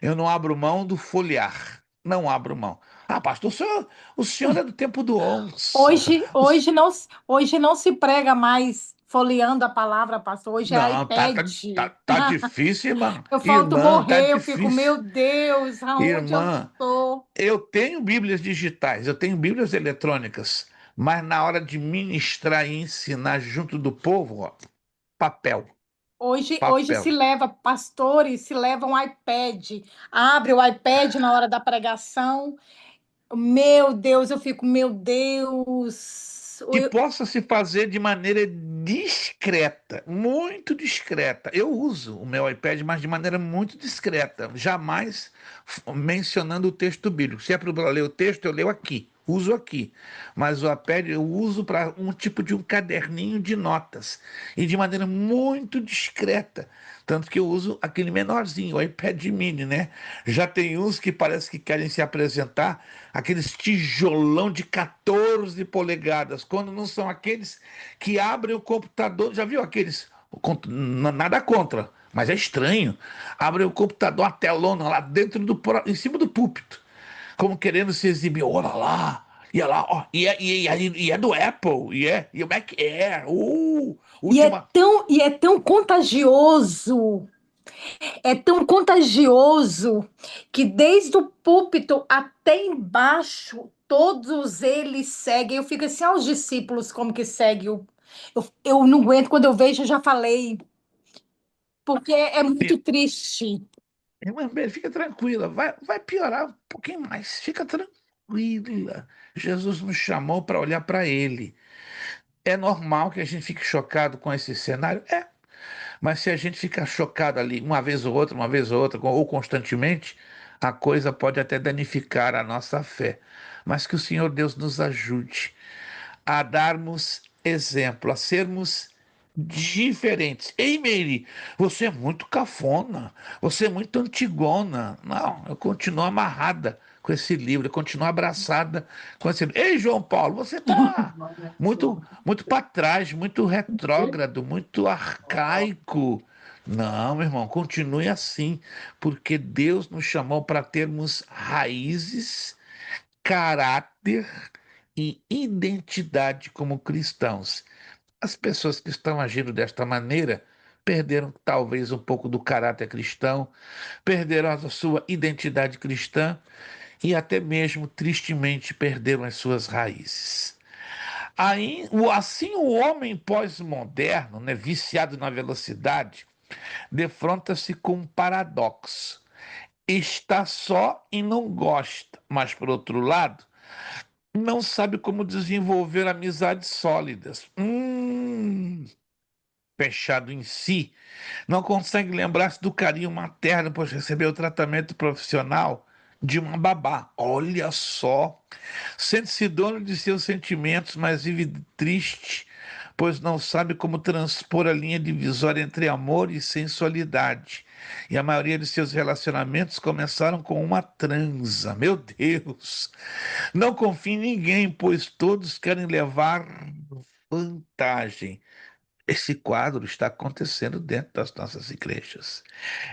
S1: eu não abro mão do folhear, não abro mão. Pastor, o senhor é do tempo do onça.
S2: hoje não se prega mais folheando a palavra, pastor. Hoje é
S1: Não, tá, tá,
S2: iPad.
S1: tá, tá difícil, irmã.
S2: Eu falto
S1: Irmã, tá
S2: morrer, eu fico,
S1: difícil.
S2: meu Deus, aonde eu
S1: Irmã,
S2: estou?
S1: eu tenho Bíblias digitais, eu tenho Bíblias eletrônicas, mas na hora de ministrar e ensinar junto do povo, papel,
S2: Hoje
S1: papel.
S2: se leva, pastores se levam iPad, abre o iPad na hora da pregação. Meu Deus, eu fico, meu Deus.
S1: Que possa se fazer de maneira discreta, muito discreta. Eu uso o meu iPad, mas de maneira muito discreta, jamais mencionando o texto bíblico. Se é para ler o texto, eu leio aqui, uso aqui. Mas o iPad eu uso para um tipo de um caderninho de notas e de maneira muito discreta. Tanto que eu uso aquele menorzinho, o iPad mini, né? Já tem uns que parece que querem se apresentar, aqueles tijolão de 14 polegadas, quando não são aqueles que abrem o computador. Já viu aqueles? Nada contra, mas é estranho. Abrem o computador, a telona lá dentro em cima do púlpito, como querendo se exibir. Olha lá. E é lá, ó, e é do Apple, e o Mac Air,
S2: E é
S1: última.
S2: tão, e é tão contagioso. É tão contagioso que desde o púlpito até embaixo, todos eles seguem. Eu fico assim, aos discípulos, como que segue? Eu não aguento, quando eu vejo, eu já falei, porque é muito triste.
S1: Irmã Bela, fica tranquila, vai piorar um pouquinho mais, fica tranquila. Jesus nos chamou para olhar para Ele. É normal que a gente fique chocado com esse cenário? É, mas se a gente ficar chocado ali uma vez ou outra, ou constantemente, a coisa pode até danificar a nossa fé. Mas que o Senhor Deus nos ajude a darmos exemplo, a sermos diferentes. Ei, Meire, você é muito cafona, você é muito antigona. Não, eu continuo amarrada com esse livro, eu continuo abraçada com esse livro. Ei, João Paulo, você está muito para trás, muito retrógrado, muito arcaico. Não, meu irmão, continue assim, porque Deus nos chamou para termos raízes, caráter e identidade como cristãos. As pessoas que estão agindo desta maneira perderam talvez um pouco do caráter cristão, perderam a sua identidade cristã e até mesmo, tristemente, perderam as suas raízes. Assim, o homem pós-moderno, né, viciado na velocidade, defronta-se com um paradoxo. Está só e não gosta, mas, por outro lado, não sabe como desenvolver amizades sólidas. Fechado em si, não consegue lembrar-se do carinho materno, pois recebeu o tratamento profissional de uma babá. Olha só, sente-se dono de seus sentimentos, mas vive triste, pois não sabe como transpor a linha divisória entre amor e sensualidade. E a maioria de seus relacionamentos começaram com uma transa. Meu Deus! Não confie em ninguém, pois todos querem levar vantagem. Esse quadro está acontecendo dentro das nossas igrejas.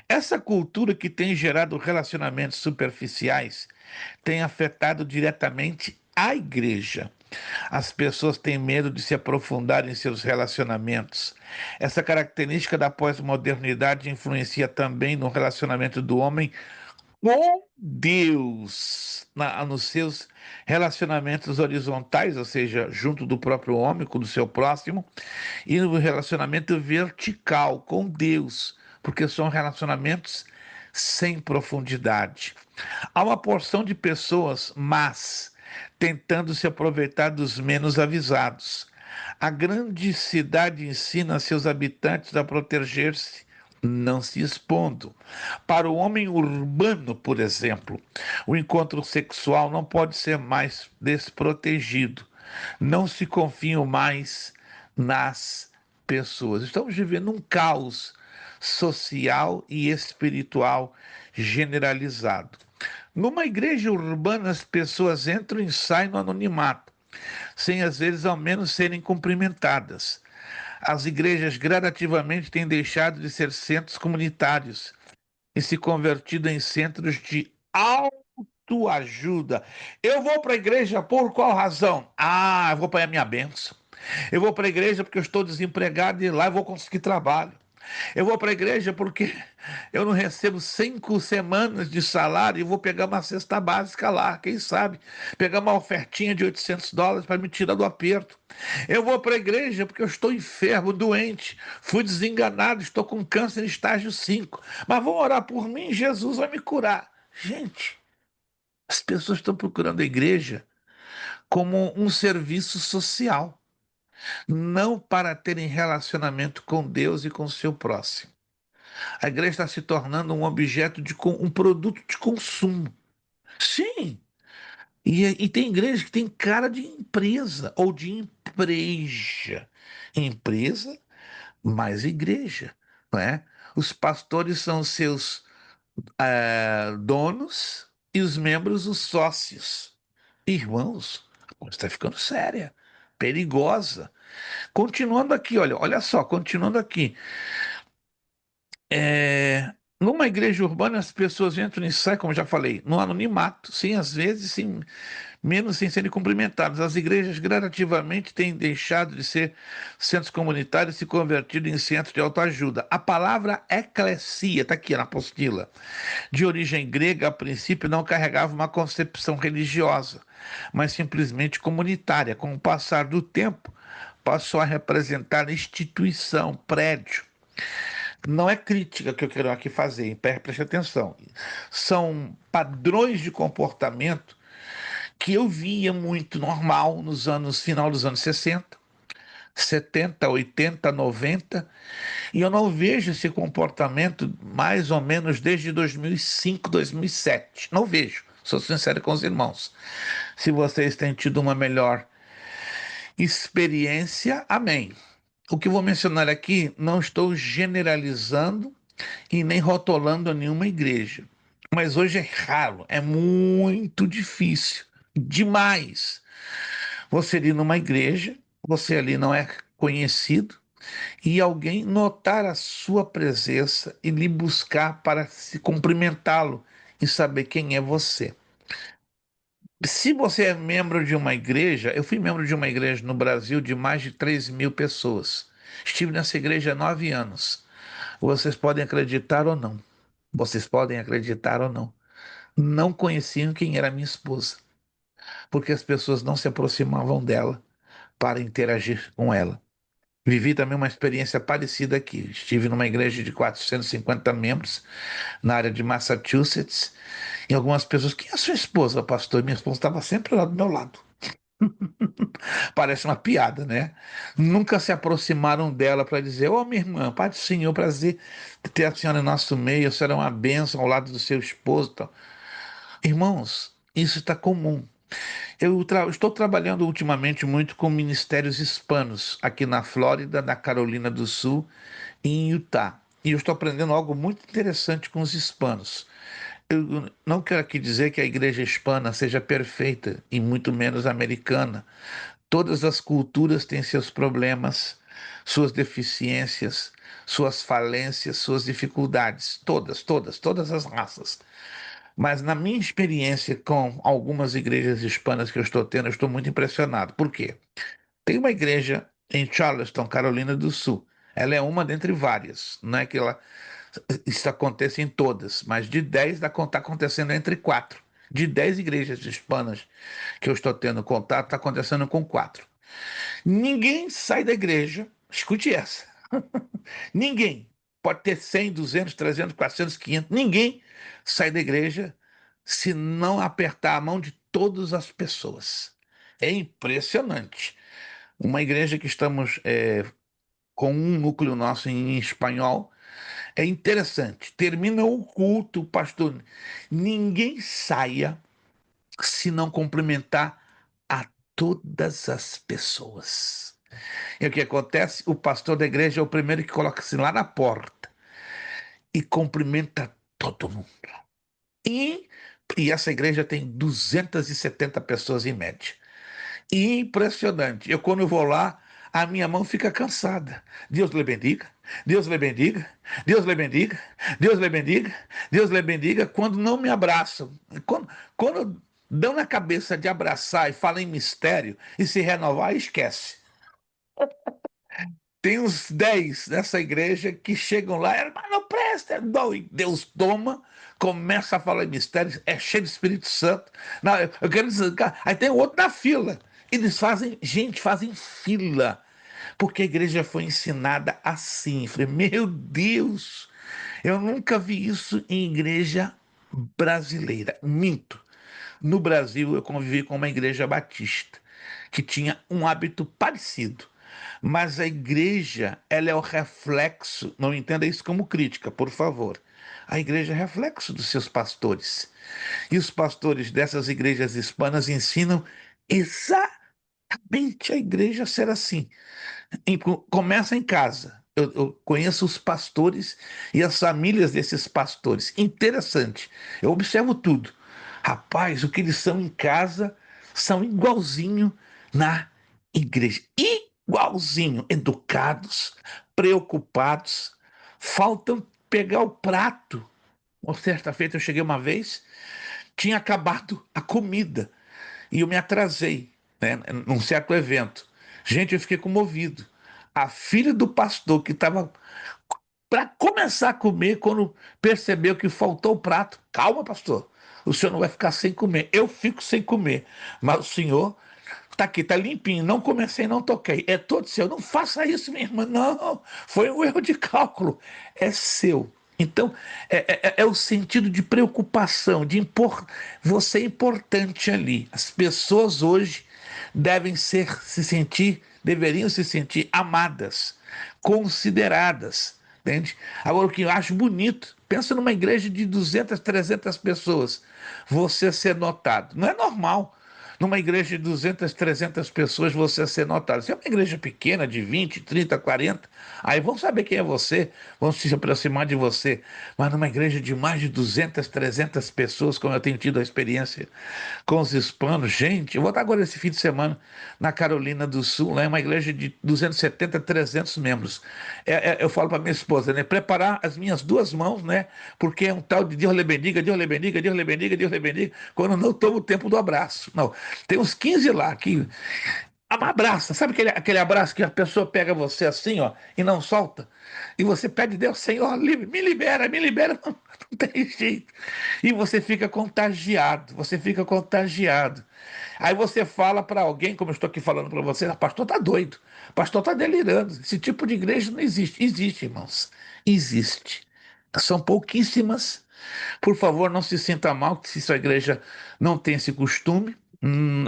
S1: Essa cultura que tem gerado relacionamentos superficiais tem afetado diretamente a igreja. As pessoas têm medo de se aprofundar em seus relacionamentos. Essa característica da pós-modernidade influencia também no relacionamento do homem com Deus, nos seus relacionamentos horizontais, ou seja, junto do próprio homem, com o seu próximo, e no relacionamento vertical com Deus, porque são relacionamentos sem profundidade. Há uma porção de pessoas más tentando se aproveitar dos menos avisados. A grande cidade ensina seus habitantes a proteger-se, não se expondo. Para o homem urbano, por exemplo, o encontro sexual não pode ser mais desprotegido. Não se confiam mais nas pessoas. Estamos vivendo um caos social e espiritual generalizado. Numa igreja urbana, as pessoas entram e saem no anonimato, sem às vezes ao menos serem cumprimentadas. As igrejas gradativamente têm deixado de ser centros comunitários e se convertido em centros de autoajuda. Eu vou para a igreja por qual razão? Ah, eu vou para a minha bênção. Eu vou para a igreja porque eu estou desempregado e lá eu vou conseguir trabalho. Eu vou para a igreja porque eu não recebo 5 semanas de salário e vou pegar uma cesta básica lá, quem sabe? Pegar uma ofertinha de US$ 800 para me tirar do aperto. Eu vou para a igreja porque eu estou enfermo, doente, fui desenganado, estou com câncer em estágio 5. Mas vão orar por mim, Jesus vai me curar. Gente, as pessoas estão procurando a igreja como um serviço social, não para terem relacionamento com Deus e com o seu próximo. A igreja está se tornando um objeto um produto de consumo. Sim, e tem igreja que tem cara de empresa ou de empresa. Empresa mais igreja, não é? Os pastores são seus donos e os membros os sócios. Irmãos, a coisa está ficando séria, perigosa. Continuando aqui, olha só, continuando aqui. Numa igreja urbana, as pessoas entram e saem, como já falei, no anonimato, sim, às vezes, sim, menos sem serem cumprimentados. As igrejas gradativamente têm deixado de ser centros comunitários e se convertido em centros de autoajuda. A palavra eclesia, está aqui na apostila, de origem grega, a princípio não carregava uma concepção religiosa, mas simplesmente comunitária. Com o passar do tempo, passou a representar instituição, prédio. Não é crítica que eu quero aqui fazer, preste atenção. São padrões de comportamento que eu via muito normal nos anos, final dos anos 60, 70, 80, 90, e eu não vejo esse comportamento mais ou menos desde 2005, 2007. Não vejo, sou sincero com os irmãos. Se vocês têm tido uma melhor experiência, amém. O que eu vou mencionar aqui, não estou generalizando e nem rotulando nenhuma igreja. Mas hoje é raro, é muito difícil, demais. Você ir numa igreja, você ali não é conhecido, e alguém notar a sua presença e lhe buscar para se cumprimentá-lo e saber quem é você. Se você é membro de uma igreja, eu fui membro de uma igreja no Brasil de mais de 3.000 pessoas. Estive nessa igreja há 9 anos. Vocês podem acreditar ou não. Vocês podem acreditar ou não. Não conheciam quem era minha esposa, porque as pessoas não se aproximavam dela para interagir com ela. Vivi também uma experiência parecida aqui. Estive numa igreja de 450 membros, na área de Massachusetts, e algumas pessoas, quem é a sua esposa, pastor? Minha esposa estava sempre lá do meu lado. Parece uma piada, né? Nunca se aproximaram dela para dizer: Ô, minha irmã, Pai do Senhor, prazer ter a senhora em nosso meio, a senhora é uma bênção ao lado do seu esposo. Tal. Irmãos, isso está comum. Estou trabalhando ultimamente muito com ministérios hispanos aqui na Flórida, na Carolina do Sul e em Utah. E eu estou aprendendo algo muito interessante com os hispanos. Eu não quero aqui dizer que a igreja hispana seja perfeita e muito menos a americana. Todas as culturas têm seus problemas, suas deficiências, suas falências, suas dificuldades. Todas, todas, todas as raças. Mas na minha experiência com algumas igrejas hispanas que eu estou tendo, eu estou muito impressionado. Por quê? Tem uma igreja em Charleston, Carolina do Sul. Ela é uma dentre várias. Não é que isso aconteça em todas, mas de 10 está acontecendo entre 4. De 10 igrejas hispanas que eu estou tendo contato, está acontecendo com 4. Ninguém sai da igreja, escute essa. Ninguém. Pode ter 100, 200, 300, 400, 500. Ninguém sai da igreja se não apertar a mão de todas as pessoas. É impressionante. Uma igreja que estamos com um núcleo nosso em espanhol. É interessante. Termina o culto, pastor. Ninguém saia se não cumprimentar a todas as pessoas. E o que acontece? O pastor da igreja é o primeiro que coloca-se lá na porta e cumprimenta todo mundo. E, e essa igreja tem 270 pessoas em média. Impressionante. Quando eu vou lá, a minha mão fica cansada. Deus lhe bendiga, Deus lhe bendiga, Deus lhe bendiga, Deus lhe bendiga, Deus lhe bendiga. Quando não me abraçam, quando dão na cabeça de abraçar e falam em mistério e se renovar, esquece. Tem uns 10 nessa igreja que chegam lá, irmão, presta, não, e Deus toma, começa a falar em mistérios, é cheio do Espírito Santo. Não, eu quero dizer, aí tem outro na fila. Eles fazem, gente, fazem fila, porque a igreja foi ensinada assim. Eu falei, meu Deus, eu nunca vi isso em igreja brasileira. Minto. No Brasil, eu convivi com uma igreja batista que tinha um hábito parecido. Mas a igreja, ela é o reflexo, não entenda isso como crítica, por favor. A igreja é reflexo dos seus pastores. E os pastores dessas igrejas hispanas ensinam exatamente a igreja ser assim. Começa em casa. Eu conheço os pastores e as famílias desses pastores. Interessante. Eu observo tudo. Rapaz, o que eles são em casa são igualzinho na igreja. Igualzinho. Educados, preocupados. Faltam pegar o prato. Uma certa feita eu cheguei uma vez, tinha acabado a comida e eu me atrasei, né, num certo evento. Gente, eu fiquei comovido. A filha do pastor que estava para começar a comer, quando percebeu que faltou o prato, calma, pastor, o senhor não vai ficar sem comer. Eu fico sem comer, mas o senhor tá aqui, tá limpinho. Não comecei, não toquei. É todo seu. Não faça isso, minha irmã. Não, foi um erro de cálculo. É seu. Então, é o sentido de preocupação, de impor. Você é importante ali. As pessoas hoje deveriam se sentir amadas, consideradas. Entende? Agora, o que eu acho bonito, pensa numa igreja de 200, 300 pessoas, você ser notado. Não é normal numa igreja de 200, 300 pessoas você ser notado. Se é uma igreja pequena, de 20, 30, 40, aí vão saber quem é você, vão se aproximar de você. Mas numa igreja de mais de 200, 300 pessoas, como eu tenho tido a experiência com os hispanos, gente, eu vou estar agora esse fim de semana na Carolina do Sul, lá é uma igreja de 270, 300 membros. Eu falo para minha esposa, né, preparar as minhas duas mãos, né, porque é um tal de Deus lhe bendiga, Deus lhe bendiga, Deus lhe bendiga, Deus lhe bendiga, quando não tomo o tempo do abraço. Não, tem uns 15 lá que abraça, sabe aquele abraço que a pessoa pega você assim, ó, e não solta? E você pede, Deus, Senhor, me libera, não, não tem jeito. E você fica contagiado, você fica contagiado. Aí você fala para alguém, como eu estou aqui falando para você, o pastor está doido, o pastor está delirando. Esse tipo de igreja não existe. Existe, irmãos, existe. São pouquíssimas. Por favor, não se sinta mal se sua igreja não tem esse costume.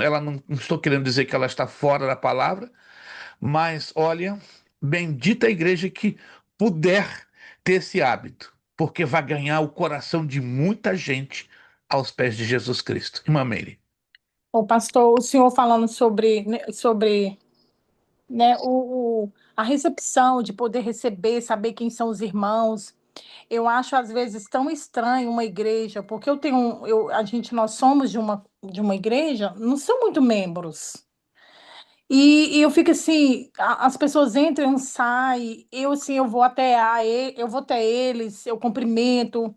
S1: Ela não estou querendo dizer que ela está fora da palavra, mas olha, bendita a igreja que puder ter esse hábito, porque vai ganhar o coração de muita gente aos pés de Jesus Cristo. Irmã Meire.
S2: O pastor, o senhor falando sobre né, a recepção, de poder receber, saber quem são os irmãos. Eu acho às vezes tão estranho uma igreja, porque nós somos de uma igreja, não são muito membros. E eu fico assim, as pessoas entram e saem, eu assim, eu vou até eles, eu cumprimento.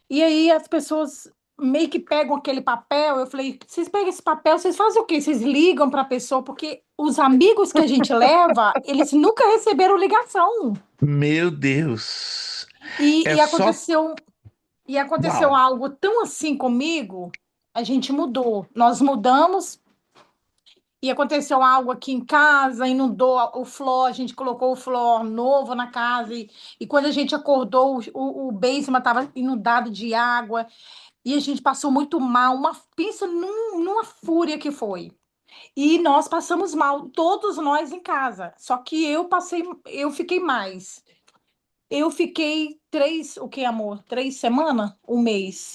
S2: E aí as pessoas meio que pegam aquele papel. Eu falei, vocês pegam esse papel, vocês fazem o quê? Vocês ligam para a pessoa, porque os amigos que a gente leva, eles nunca receberam ligação.
S1: Meu Deus,
S2: E,
S1: é
S2: e
S1: só.
S2: aconteceu, e aconteceu
S1: Uau,
S2: algo tão assim comigo, a gente mudou. Nós mudamos e aconteceu algo aqui em casa, inundou o flor, a gente colocou o flor novo na casa e quando a gente acordou, o basement estava inundado de água. E a gente passou muito mal, pensa numa fúria que foi. E nós passamos mal, todos nós em casa. Só que eu fiquei mais. Eu fiquei o que, amor? 3 semanas? Um mês.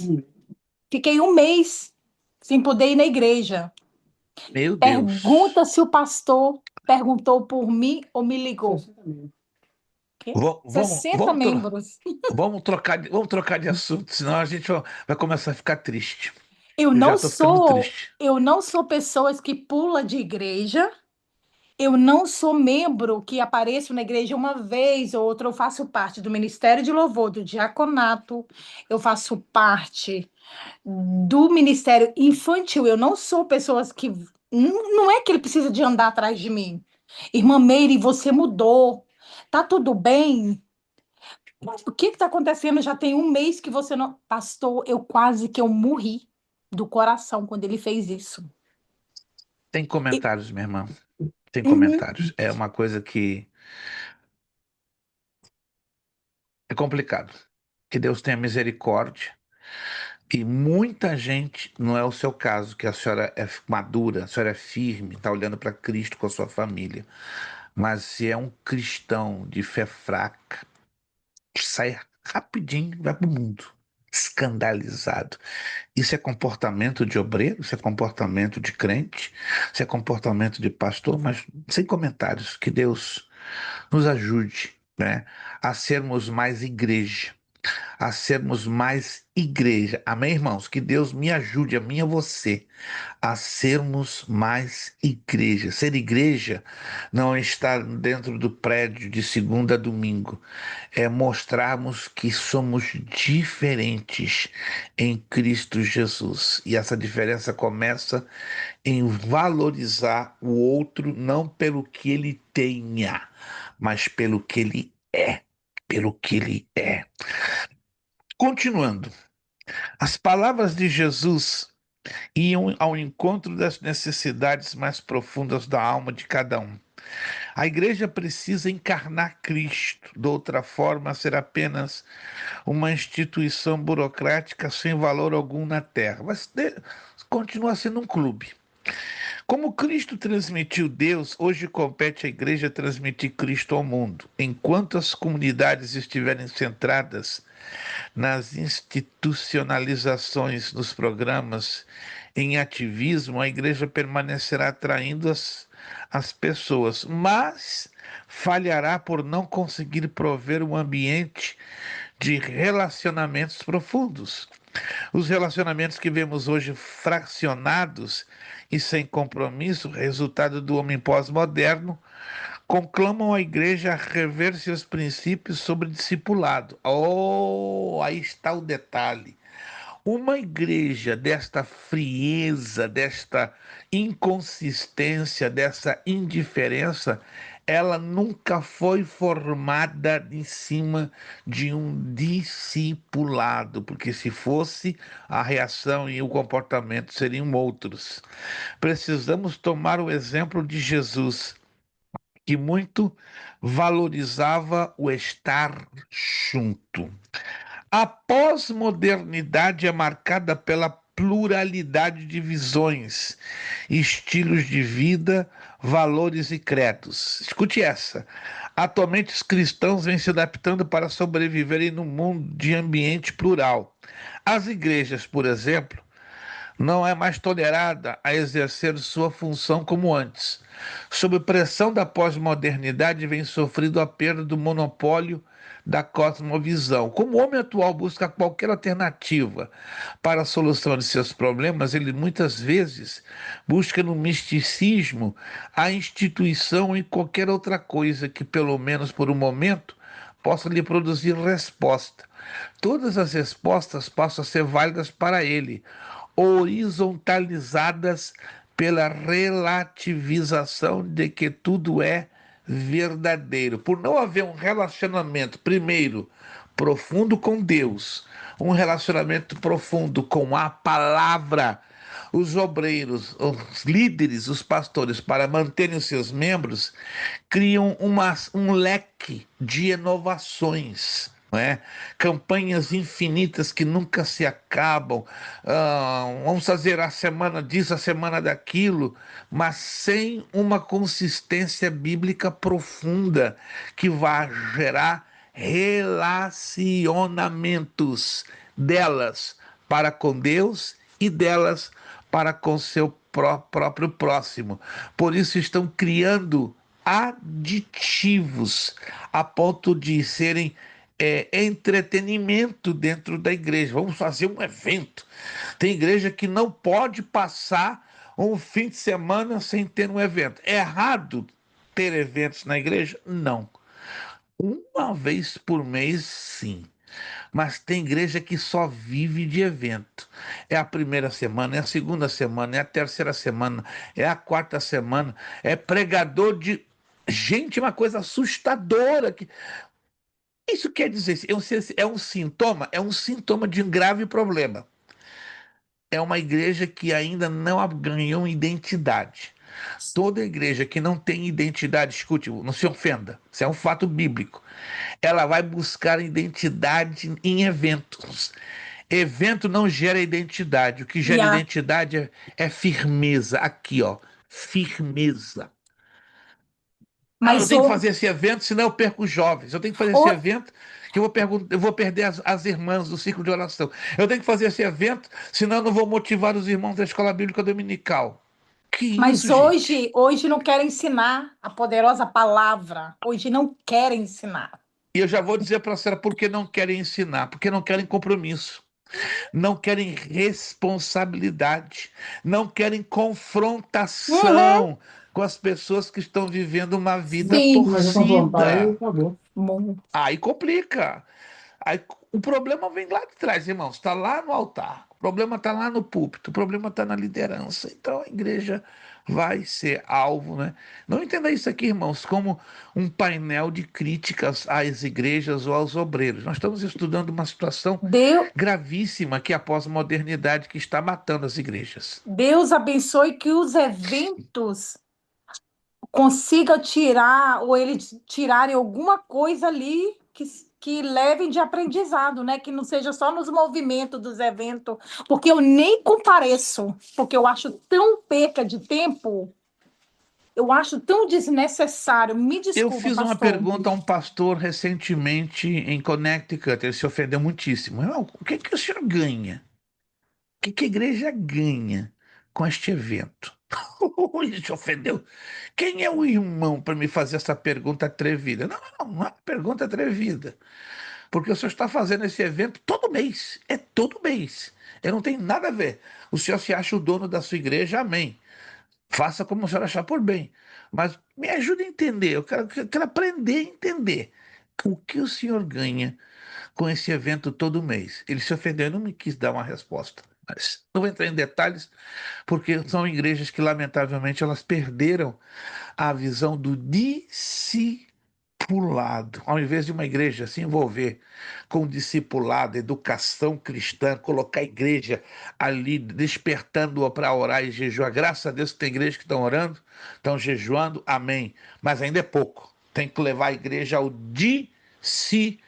S2: Fiquei um mês sem poder ir na igreja.
S1: meu
S2: Pergunta
S1: Deus.
S2: se o pastor perguntou por mim ou me ligou. Quê?
S1: Vamos,
S2: 60 membros.
S1: vamos trocar de assunto, senão a gente vai começar a ficar triste.
S2: Eu
S1: Eu já
S2: não
S1: estou ficando
S2: sou,
S1: triste.
S2: eu não sou pessoas que pula de igreja. Eu não sou membro que apareço na igreja uma vez ou outra. Eu faço parte do Ministério de Louvor, do Diaconato, eu faço parte do Ministério Infantil. Eu não sou pessoas que. Não é que ele precisa de andar atrás de mim. Irmã Meire, você mudou. Tá tudo bem? O que está acontecendo? Já tem um mês que você não. Pastor, eu morri do coração quando ele fez isso.
S1: Tem
S2: E-
S1: comentários, minha irmã. Tem
S2: Uhum.
S1: comentários. É uma coisa que é complicado. Que Deus tenha misericórdia. E muita gente, não é o seu caso, que a senhora é madura, a senhora é firme, está olhando para Cristo com a sua família. Mas se é um cristão de fé fraca, sai rapidinho, vai para o mundo. Escandalizado. Isso é comportamento de obreiro, isso é comportamento de crente, isso é comportamento de pastor, mas sem comentários. Que Deus nos ajude, né, a sermos mais igreja. a sermos mais igreja. Amém, irmãos? Que Deus me ajude, a mim e a você, a sermos mais igreja. Ser igreja não é estar dentro do prédio de segunda a domingo, é mostrarmos que somos diferentes em Cristo Jesus. E essa diferença começa em valorizar o outro não pelo que ele tenha, mas pelo que ele é. Pelo que ele é. Continuando, as palavras de Jesus iam ao encontro das necessidades mais profundas da alma de cada um. A igreja precisa encarnar Cristo, de outra forma, ser apenas uma instituição burocrática sem valor algum na terra, mas continua sendo um clube. Como Cristo transmitiu Deus, hoje compete à igreja transmitir Cristo ao mundo. Enquanto as comunidades estiverem centradas nas institucionalizações dos programas, em ativismo, a igreja permanecerá atraindo as pessoas, mas falhará por não conseguir prover um ambiente de relacionamentos profundos. Os relacionamentos que vemos hoje fracionados e sem compromisso, resultado do homem pós-moderno, conclamam a igreja a rever seus princípios sobre discipulado. Oh, aí está o detalhe. Uma igreja desta frieza, desta inconsistência, dessa indiferença, ela nunca foi formada em cima de um discipulado, porque se fosse, a reação e o comportamento seriam outros. Precisamos tomar o exemplo de Jesus, que muito valorizava o estar junto. A pós-modernidade é marcada pela pluralidade de visões, estilos de vida, valores e credos. Escute essa. Atualmente, os cristãos vêm se adaptando para sobreviverem num mundo de ambiente plural. As igrejas, por exemplo, não é mais tolerada a exercer sua função como antes. Sob pressão da pós-modernidade, vem sofrendo a perda do monopólio da cosmovisão. Como o homem atual busca qualquer alternativa para a solução de seus problemas, ele muitas vezes busca no misticismo a instituição em qualquer outra coisa que, pelo menos por um momento, possa lhe produzir resposta. Todas as respostas passam a ser válidas para ele, horizontalizadas pela relativização de que tudo é verdadeiro. Por não haver um relacionamento, primeiro, profundo com Deus, um relacionamento profundo com a palavra, os obreiros, os líderes, os pastores, para manterem os seus membros, criam um leque de inovações. Não é? Campanhas infinitas que nunca se acabam. Vamos fazer a semana disso, a semana daquilo, mas sem uma consistência bíblica profunda que vá gerar relacionamentos delas para com Deus e delas para com seu próprio próximo. Por isso estão criando aditivos a ponto de serem entretenimento dentro da igreja. Vamos fazer um evento. Tem igreja que não pode passar um fim de semana sem ter um evento. É errado ter eventos na igreja? Não. Uma vez por mês, sim. Mas tem igreja que só vive de evento. É a primeira semana, é a segunda semana, é a terceira semana, é a quarta semana, é pregador de... Gente, uma coisa assustadora. Isso quer dizer, é um sintoma? É um sintoma de um grave problema. É uma igreja que ainda não ganhou identidade. Toda igreja que não tem identidade, escute, não se ofenda, isso é um fato bíblico. Ela vai buscar identidade em eventos. Evento não gera identidade. O que gera identidade é firmeza. Aqui, ó, firmeza.
S2: Mas
S1: eu tenho que fazer esse evento, senão eu perco os jovens. Eu tenho que fazer esse evento, que eu vou perder as irmãs do ciclo de oração. Eu tenho que fazer esse evento, senão eu não vou motivar os irmãos da escola bíblica dominical. Que
S2: Mas
S1: isso, gente?
S2: hoje não querem ensinar a poderosa palavra. Hoje não querem ensinar.
S1: E eu já vou dizer para a senhora por que não querem ensinar, porque não querem compromisso, não querem responsabilidade, não querem
S2: Uhum.
S1: confrontação com as pessoas que estão vivendo uma vida
S2: Sim.
S4: Começa a confrontar e
S1: torcida.
S4: acabou.
S2: Bom.
S1: Aí complica. Aí, o problema vem lá de trás, irmãos. Está lá no altar. O problema está lá no púlpito. O problema está na liderança. Então a igreja vai ser alvo, né? Não entenda isso aqui, irmãos, como um painel de críticas às igrejas ou aos obreiros. Nós estamos estudando uma situação
S2: Deus,
S1: gravíssima que é a pós-modernidade que está matando as igrejas.
S2: Deus abençoe que os eventos consigam tirar, ou eles tirarem alguma coisa ali que levem de aprendizado, né? Que não seja só nos movimentos dos eventos, porque eu nem compareço, porque eu acho tão perca de tempo, eu acho tão desnecessário. Me
S1: Eu
S2: desculpa,
S1: fiz uma
S2: pastor.
S1: pergunta a um pastor recentemente em Connecticut. Ele se ofendeu muitíssimo. "Irmão, o que que o senhor ganha? Que a igreja ganha com este evento?" Ele se ofendeu. Quem é o irmão para me fazer essa pergunta atrevida? Não, não, não é uma pergunta atrevida. Porque o senhor está fazendo esse evento todo mês. É todo mês. Eu não tenho nada a ver. O senhor se acha o dono da sua igreja, amém. Faça como o senhor achar por bem. Mas me ajude a entender. Eu quero aprender a entender o que o senhor ganha com esse evento todo mês. Ele se ofendeu e não me quis dar uma resposta. Mas não vou entrar em detalhes, porque são igrejas que, lamentavelmente, elas perderam a visão do discipulado. Ao invés de uma igreja se envolver com discipulado, educação cristã, colocar a igreja ali, despertando-a para orar e jejuar. Graças a Deus que tem igrejas que estão orando, estão jejuando, amém. Mas ainda é pouco. Tem que levar a igreja ao discipulado.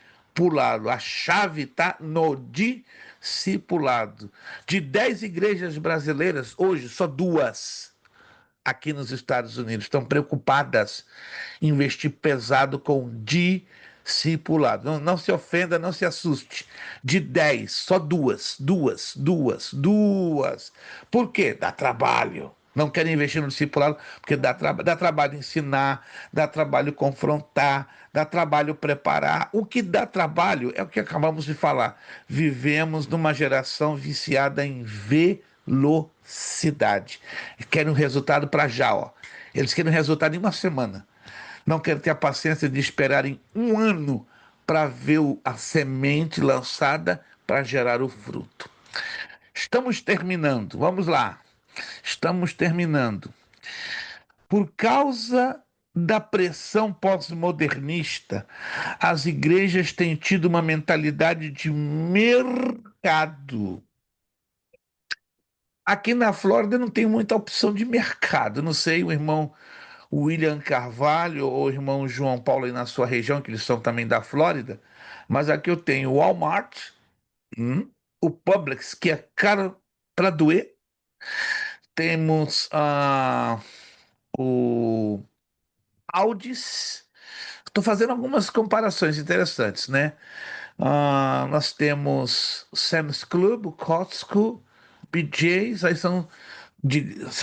S1: A chave está no discipulado. De 10 igrejas brasileiras, hoje só 2 aqui nos Estados Unidos estão preocupadas em investir pesado com discipulado. Não, não se ofenda, não se assuste. De 10, só 2, 2, 2, 2. Por quê? Dá trabalho. Não querem investir no discipulado porque dá trabalho ensinar, dá trabalho confrontar, dá trabalho preparar. O que dá trabalho é o que acabamos de falar. Vivemos numa geração viciada em velocidade. Querem um resultado para já, ó. Eles querem um resultado em uma semana. Não querem ter a paciência de esperar em um ano para ver a semente lançada para gerar o fruto. Estamos terminando. Vamos lá. Estamos terminando. Por causa da pressão pós-modernista, as igrejas têm tido uma mentalidade de mercado. Aqui na Flórida não tem muita opção de mercado. Não sei, o irmão William Carvalho ou o irmão João Paulo aí na sua região, que eles são também da Flórida, mas aqui eu tenho o Walmart, o Publix, que é caro para doer, temos o Aldis. Estou fazendo algumas comparações interessantes, né? Nós temos o Sam's Club, o Costco, BJ's, aí são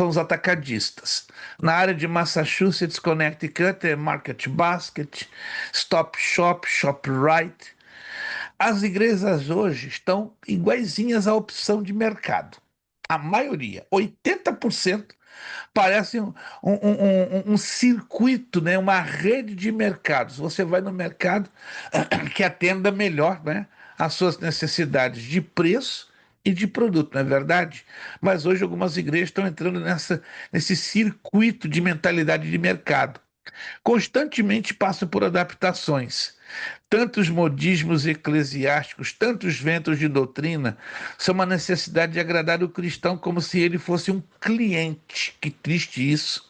S1: os atacadistas. Na área de Massachusetts, Connecticut, é Market Basket, Stop Shop, ShopRite. As igrejas hoje estão iguaizinhas à opção de mercado. A maioria, 80%, parece um circuito, né? Uma rede de mercados. Você vai no mercado que atenda melhor, né? As suas necessidades de preço e de produto, não é verdade? Mas hoje algumas igrejas estão entrando nesse circuito de mentalidade de mercado. Constantemente passam por adaptações. Tantos modismos eclesiásticos, tantos ventos de doutrina, são uma necessidade de agradar o cristão como se ele fosse um cliente. Que triste isso.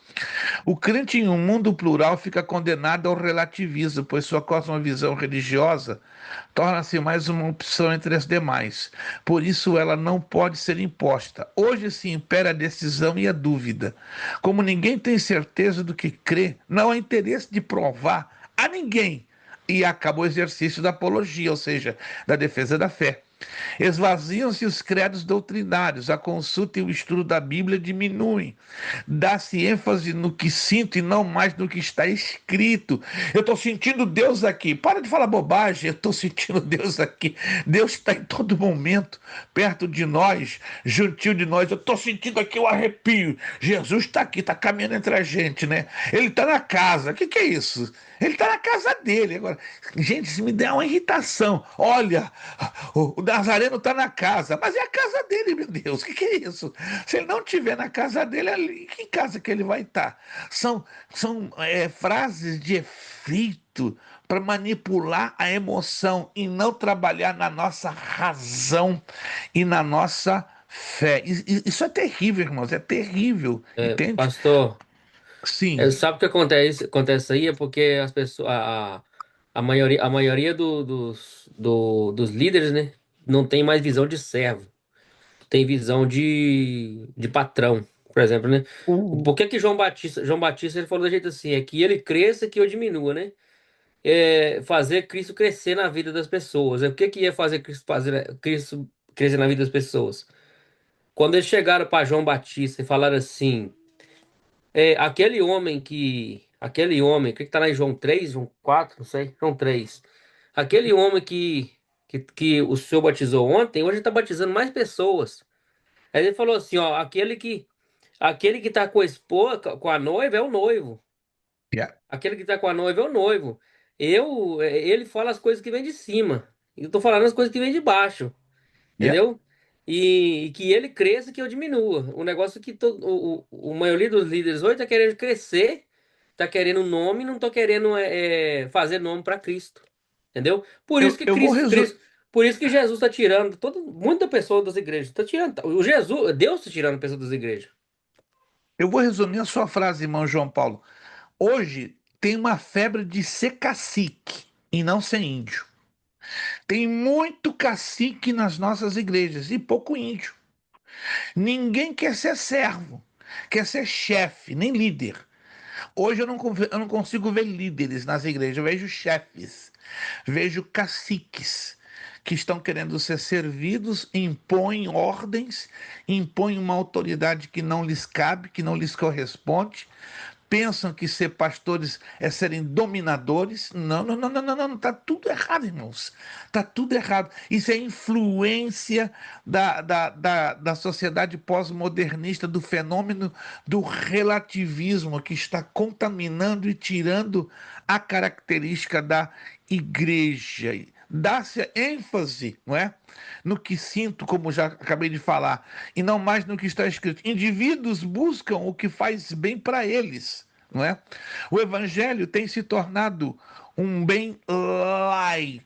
S1: O crente em um mundo plural fica condenado ao relativismo, pois sua cosmovisão religiosa torna-se mais uma opção entre as demais. Por isso, ela não pode ser imposta. Hoje se impera a decisão e a dúvida. Como ninguém tem certeza do que crê, não há interesse de provar a ninguém. E acaba o exercício da apologia, ou seja, da defesa da fé. Esvaziam-se os credos doutrinários, a consulta e o estudo da Bíblia diminuem. Dá-se ênfase no que sinto e não mais no que está escrito. Eu estou sentindo Deus aqui. Para de falar bobagem, eu estou sentindo Deus aqui. Deus está em todo momento, perto de nós, juntinho de nós. Eu estou sentindo aqui o arrepio. Jesus está aqui, está caminhando entre a gente, né? Ele está na casa. O que é isso? Ele está na casa dele. Agora, gente, isso me dá uma irritação. Olha, o Nazareno está na casa, mas é a casa dele, meu Deus. O que é isso? Se ele não estiver na casa dele, que casa que ele vai estar? São frases de efeito para manipular a emoção e não trabalhar na nossa razão e na nossa fé. Isso é terrível, irmãos, é terrível, entende?
S3: Pastor,
S1: Sim.
S3: sabe o que acontece aí? É porque as pessoas, a maioria dos líderes, né, não tem mais visão de servo, tem visão de patrão, por exemplo, né?
S1: Uh,
S3: Por que que João Batista ele falou da jeito assim, é que ele cresça que eu diminua, né? Fazer Cristo crescer na vida das pessoas. O que que ia fazer Cristo crescer na vida das pessoas? Quando eles chegaram para João Batista e falaram assim, aquele homem, que tá lá em João 3, João 4, não sei, João 3, aquele homem que o senhor batizou ontem, hoje está batizando mais pessoas. Aí ele falou assim, ó, aquele que tá com a esposa, com a noiva é o noivo.
S1: yeah,
S3: Aquele que tá com a noiva é o noivo. Ele fala as coisas que vêm de cima. Eu tô falando as coisas que vêm de baixo.
S1: yeah.
S3: Entendeu? E que ele cresça, que eu diminua. O negócio é que a maioria dos líderes hoje tá querendo crescer, tá querendo nome, não tô querendo fazer nome para Cristo. Entendeu? Por isso que
S1: Eu vou
S3: por isso que Jesus está tirando muita pessoa das igrejas. Tá tirando, Deus está tirando pessoas das igrejas.
S1: eu vou resumir a sua frase, irmão João Paulo. Hoje tem uma febre de ser cacique e não ser índio. Tem muito cacique nas nossas igrejas e pouco índio. Ninguém quer ser servo, quer ser chefe, nem líder. Hoje eu não consigo ver líderes nas igrejas, eu vejo chefes, vejo caciques que estão querendo ser servidos, impõem ordens, impõem uma autoridade que não lhes cabe, que não lhes corresponde, pensam que ser pastores é serem dominadores. Não, não, não, não, não, não, tá tudo errado, irmãos. Tá tudo errado. Isso é influência da sociedade pós-modernista, do fenômeno do relativismo que está contaminando e tirando a característica da igreja. Dá-se ênfase, não é? No que sinto, como já acabei de falar, e não mais no que está escrito. Indivíduos buscam o que faz bem para eles, não é? O evangelho tem se tornado um bem light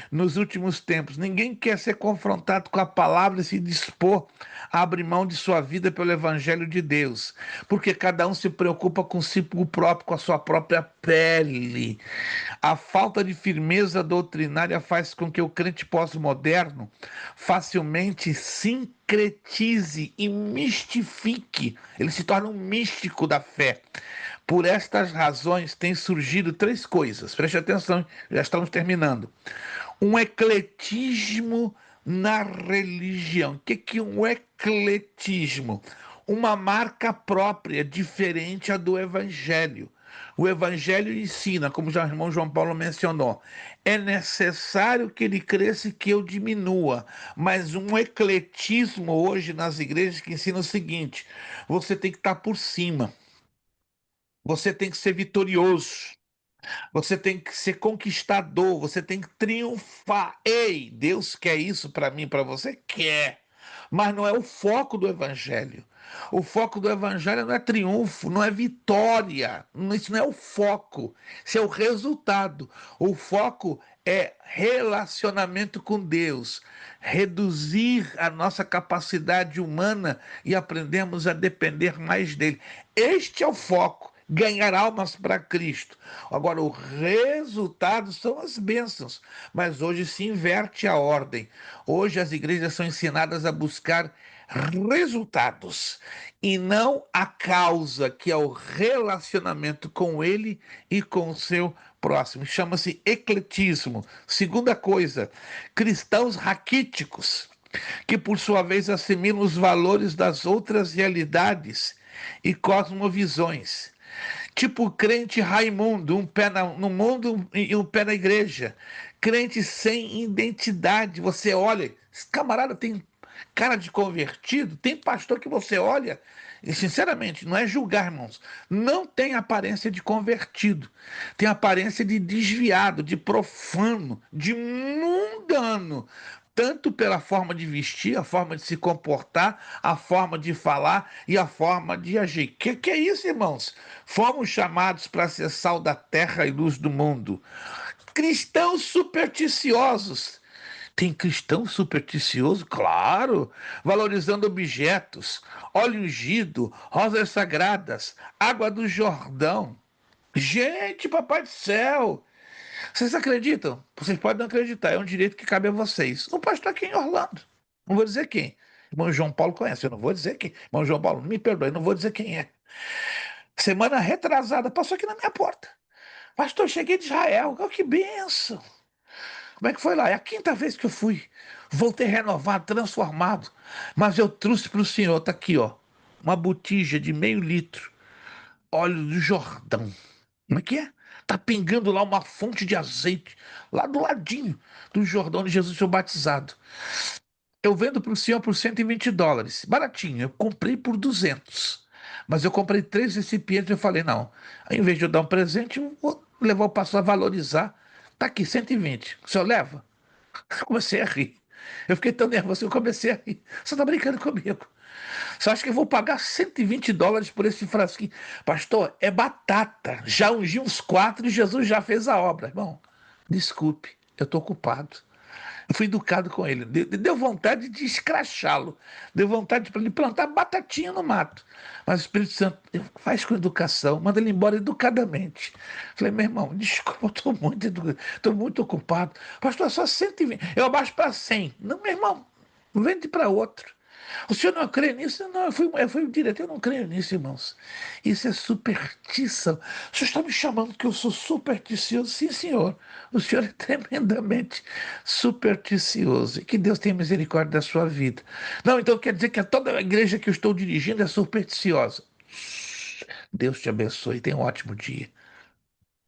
S1: nos últimos tempos. Ninguém quer ser confrontado com a palavra e se dispor a abrir mão de sua vida pelo evangelho de Deus, porque cada um se preocupa consigo próprio, com a sua própria pele. A falta de firmeza doutrinária faz com que o crente pós-moderno facilmente sincretize e mistifique. Ele se torna um místico da fé. Por estas razões têm surgido três coisas. Preste atenção, já estamos terminando. Um ecletismo na religião. O que é um ecletismo? Uma marca própria, diferente a do evangelho. O evangelho ensina, como já o irmão João Paulo mencionou, é necessário que ele cresça e que eu diminua. Mas um ecletismo hoje nas igrejas que ensina o seguinte: você tem que estar por cima, você tem que ser vitorioso, você tem que ser conquistador, você tem que triunfar. Ei, Deus quer isso para mim, para você? Quer. Mas não é o foco do evangelho. O foco do evangelho não é triunfo, não é vitória. Isso não é o foco. Isso é o resultado. O foco é relacionamento com Deus, reduzir a nossa capacidade humana e aprendermos a depender mais dele. Este é o foco. Ganhar almas para Cristo. Agora, o resultado são as bênçãos, mas hoje se inverte a ordem. Hoje as igrejas são ensinadas a buscar resultados e não a causa, que é o relacionamento com Ele e com o seu próximo, chama-se ecletismo. Segunda coisa, cristãos raquíticos, que por sua vez assimilam os valores das outras realidades e cosmovisões. Tipo crente Raimundo, um pé no mundo e um pé na igreja. Crente sem identidade. Você olha, esse camarada tem cara de convertido, tem pastor que você olha, e sinceramente, não é julgar, irmãos, não tem aparência de convertido, tem aparência de desviado, de profano, de mundano, tanto pela forma de vestir, a forma de se comportar, a forma de falar e a forma de agir. Que é isso, irmãos? Fomos chamados para ser sal da terra e luz do mundo. Cristãos supersticiosos. Tem cristão supersticioso? Claro, valorizando objetos, óleo ungido, rosas sagradas, água do Jordão. Gente, papai do céu! Vocês acreditam? Vocês podem não acreditar, é um direito que cabe a vocês. O pastor aqui em Orlando, não vou dizer quem. Irmão João Paulo conhece, eu não vou dizer quem. Irmão João Paulo, me perdoe, não vou dizer quem é. Semana retrasada, passou aqui na minha porta. Pastor, cheguei de Israel, oh, que benção! Como é que foi lá? É a quinta vez que eu fui. Voltei renovado, transformado. Mas eu trouxe para o senhor, tá aqui, ó, uma botija de meio litro, óleo do Jordão. Como é que é? Tá pingando lá uma fonte de azeite, lá do ladinho do Jordão de Jesus foi batizado. Eu vendo para o senhor por US$ 120. Baratinho, eu comprei por 200. Mas eu comprei 3 recipientes e eu falei, não, ao invés de eu dar um presente, eu vou levar o pastor a valorizar. Tá aqui, 120. O senhor leva? Eu comecei a rir. Eu fiquei tão nervoso que eu comecei a rir. Você tá brincando comigo? Você acha que eu vou pagar US$ 120 por esse frasquinho? Pastor, é batata. Já ungi uns 4 e Jesus já fez a obra. Irmão, desculpe, eu estou ocupado. Eu fui educado com ele. Deu vontade de escrachá-lo. Deu vontade para ele plantar batatinha no mato. Mas o Espírito Santo faz com educação, manda ele embora educadamente. Falei, meu irmão, desculpa, eu estou muito ocupado. Pastor, só 120. Eu abaixo para 100. Não, meu irmão, vende para outro. O senhor não crê nisso? Não, eu fui direto, eu não creio nisso, irmãos. Isso é superstição. O senhor está me chamando que eu sou supersticioso? Sim, senhor. O senhor é tremendamente supersticioso. E que Deus tenha misericórdia da sua vida. Não, então quer dizer que toda a igreja que eu estou dirigindo é supersticiosa. Deus te abençoe, tenha um ótimo dia.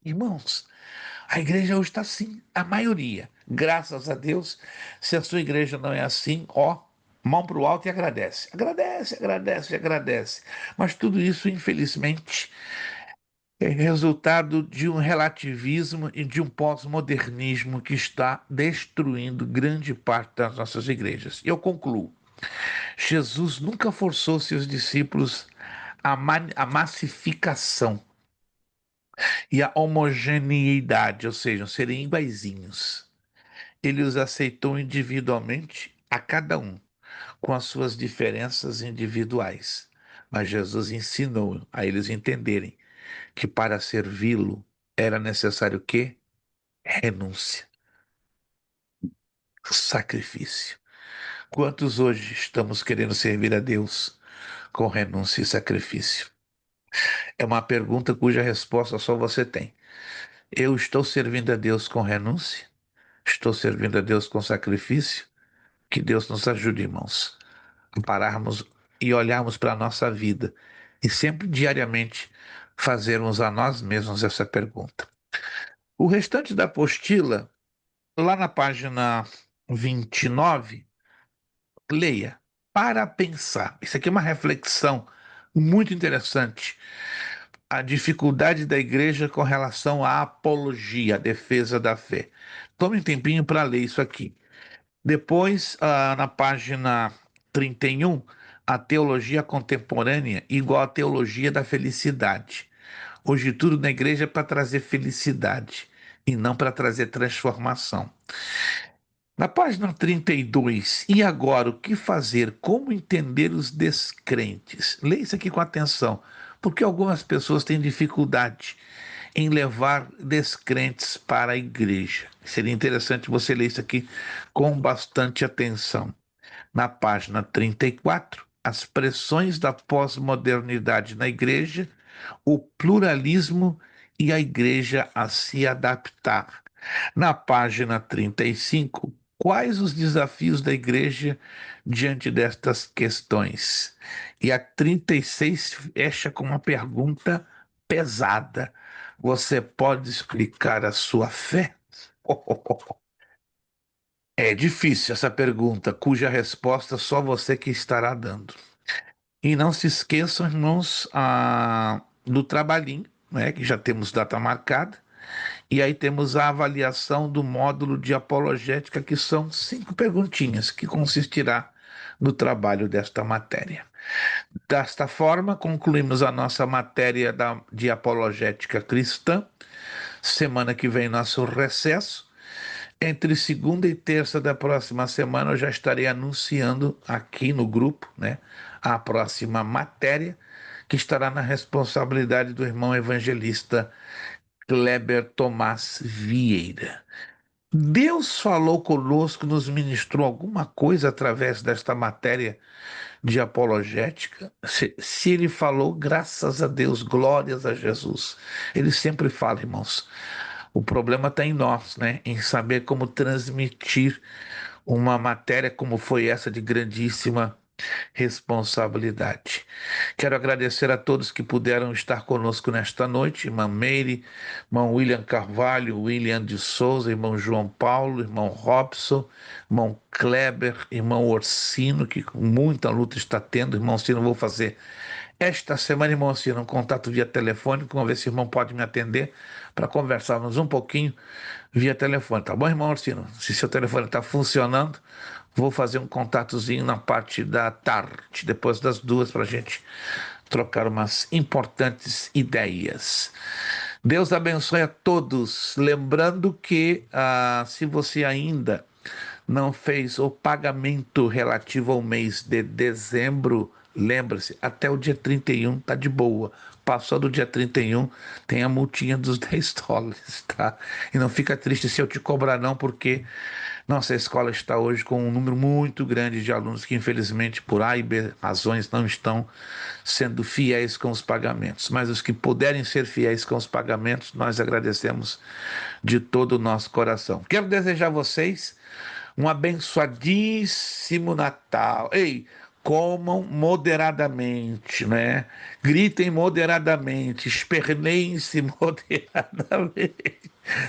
S1: Irmãos, a igreja hoje está assim, a maioria. Graças a Deus, se a sua igreja não é assim, ó, mão para o alto e agradece. Agradece, agradece, agradece. Mas tudo isso, infelizmente, é resultado de um relativismo e de um pós-modernismo que está destruindo grande parte das nossas igrejas. E eu concluo. Jesus nunca forçou seus discípulos à massificação e à homogeneidade, ou seja, serem iguaizinhos. Ele os aceitou individualmente a cada um, com as suas diferenças individuais. Mas Jesus ensinou a eles entenderem que para servi-lo era necessário o quê? Renúncia, sacrifício. Quantos hoje estamos querendo servir a Deus com renúncia e sacrifício? É uma pergunta cuja resposta só você tem. Eu estou servindo a Deus com renúncia? Estou servindo a Deus com sacrifício? Que Deus nos ajude, irmãos, a pararmos e olharmos para a nossa vida e sempre diariamente fazermos a nós mesmos essa pergunta. O restante da apostila, lá na página 29, leia, para pensar. Isso aqui é uma reflexão muito interessante. A dificuldade da igreja com relação à apologia, à defesa da fé. Tome um tempinho para ler isso aqui. Depois, na página 31, a teologia contemporânea igual à teologia da felicidade. Hoje tudo na igreja é para trazer felicidade e não para trazer transformação. Na página 32, e agora o que fazer? Como entender os descrentes? Leia isso aqui com atenção, porque algumas pessoas têm dificuldade em levar descrentes para a igreja. Seria interessante você ler isso aqui com bastante atenção. Na página 34, as pressões da pós-modernidade na igreja, o pluralismo e a igreja a se adaptar. Na página 35, quais os desafios da igreja diante destas questões? E a 36 fecha com uma pergunta pesada. Você pode explicar a sua fé? É difícil essa pergunta, cuja resposta só você que estará dando. E não se esqueçam, irmãos, do trabalhinho, né, que já temos data marcada. E aí temos a avaliação do módulo de apologética, que são 5 perguntinhas, que consistirá no trabalho desta matéria. Desta forma, concluímos a nossa matéria de apologética cristã. Semana que vem, nosso recesso. Entre segunda e terça da próxima semana, eu já estarei anunciando aqui no grupo, né, a próxima matéria, que estará na responsabilidade do irmão evangelista Kleber Tomás Vieira. Deus falou conosco, nos ministrou alguma coisa através desta matéria de apologética? Se ele falou, graças a Deus, glórias a Jesus. Ele sempre fala, irmãos. O problema está em nós, né? Em saber como transmitir uma matéria como foi essa de grandíssima responsabilidade. Quero agradecer a todos que puderam estar conosco nesta noite, irmã Meire, irmão William Carvalho, William de Souza, irmão João Paulo, irmão Robson, irmão Kleber, irmão Orsino, que com muita luta está tendo, irmão Orsino, vou fazer esta semana, irmão Orsino, um contato via telefônico, vamos ver se o irmão pode me atender para conversarmos um pouquinho via telefone, tá bom, irmão Orsino? Se seu telefone está funcionando, vou fazer um contatozinho na parte da tarde, depois das 2, para a gente trocar umas importantes ideias. Deus abençoe a todos. Lembrando que se você ainda não fez o pagamento relativo ao mês de dezembro, lembre-se, até o dia 31 tá de boa. Passou do dia 31, tem a multinha dos $10, tá? E não fica triste se eu te cobrar não, porque nossa escola está hoje com um número muito grande de alunos que, infelizmente, por A e B razões, não estão sendo fiéis com os pagamentos. Mas os que puderem ser fiéis com os pagamentos, nós agradecemos de todo o nosso coração. Quero desejar a vocês um abençoadíssimo Natal. Ei, comam moderadamente, né? Gritem moderadamente, esperneiem-se moderadamente,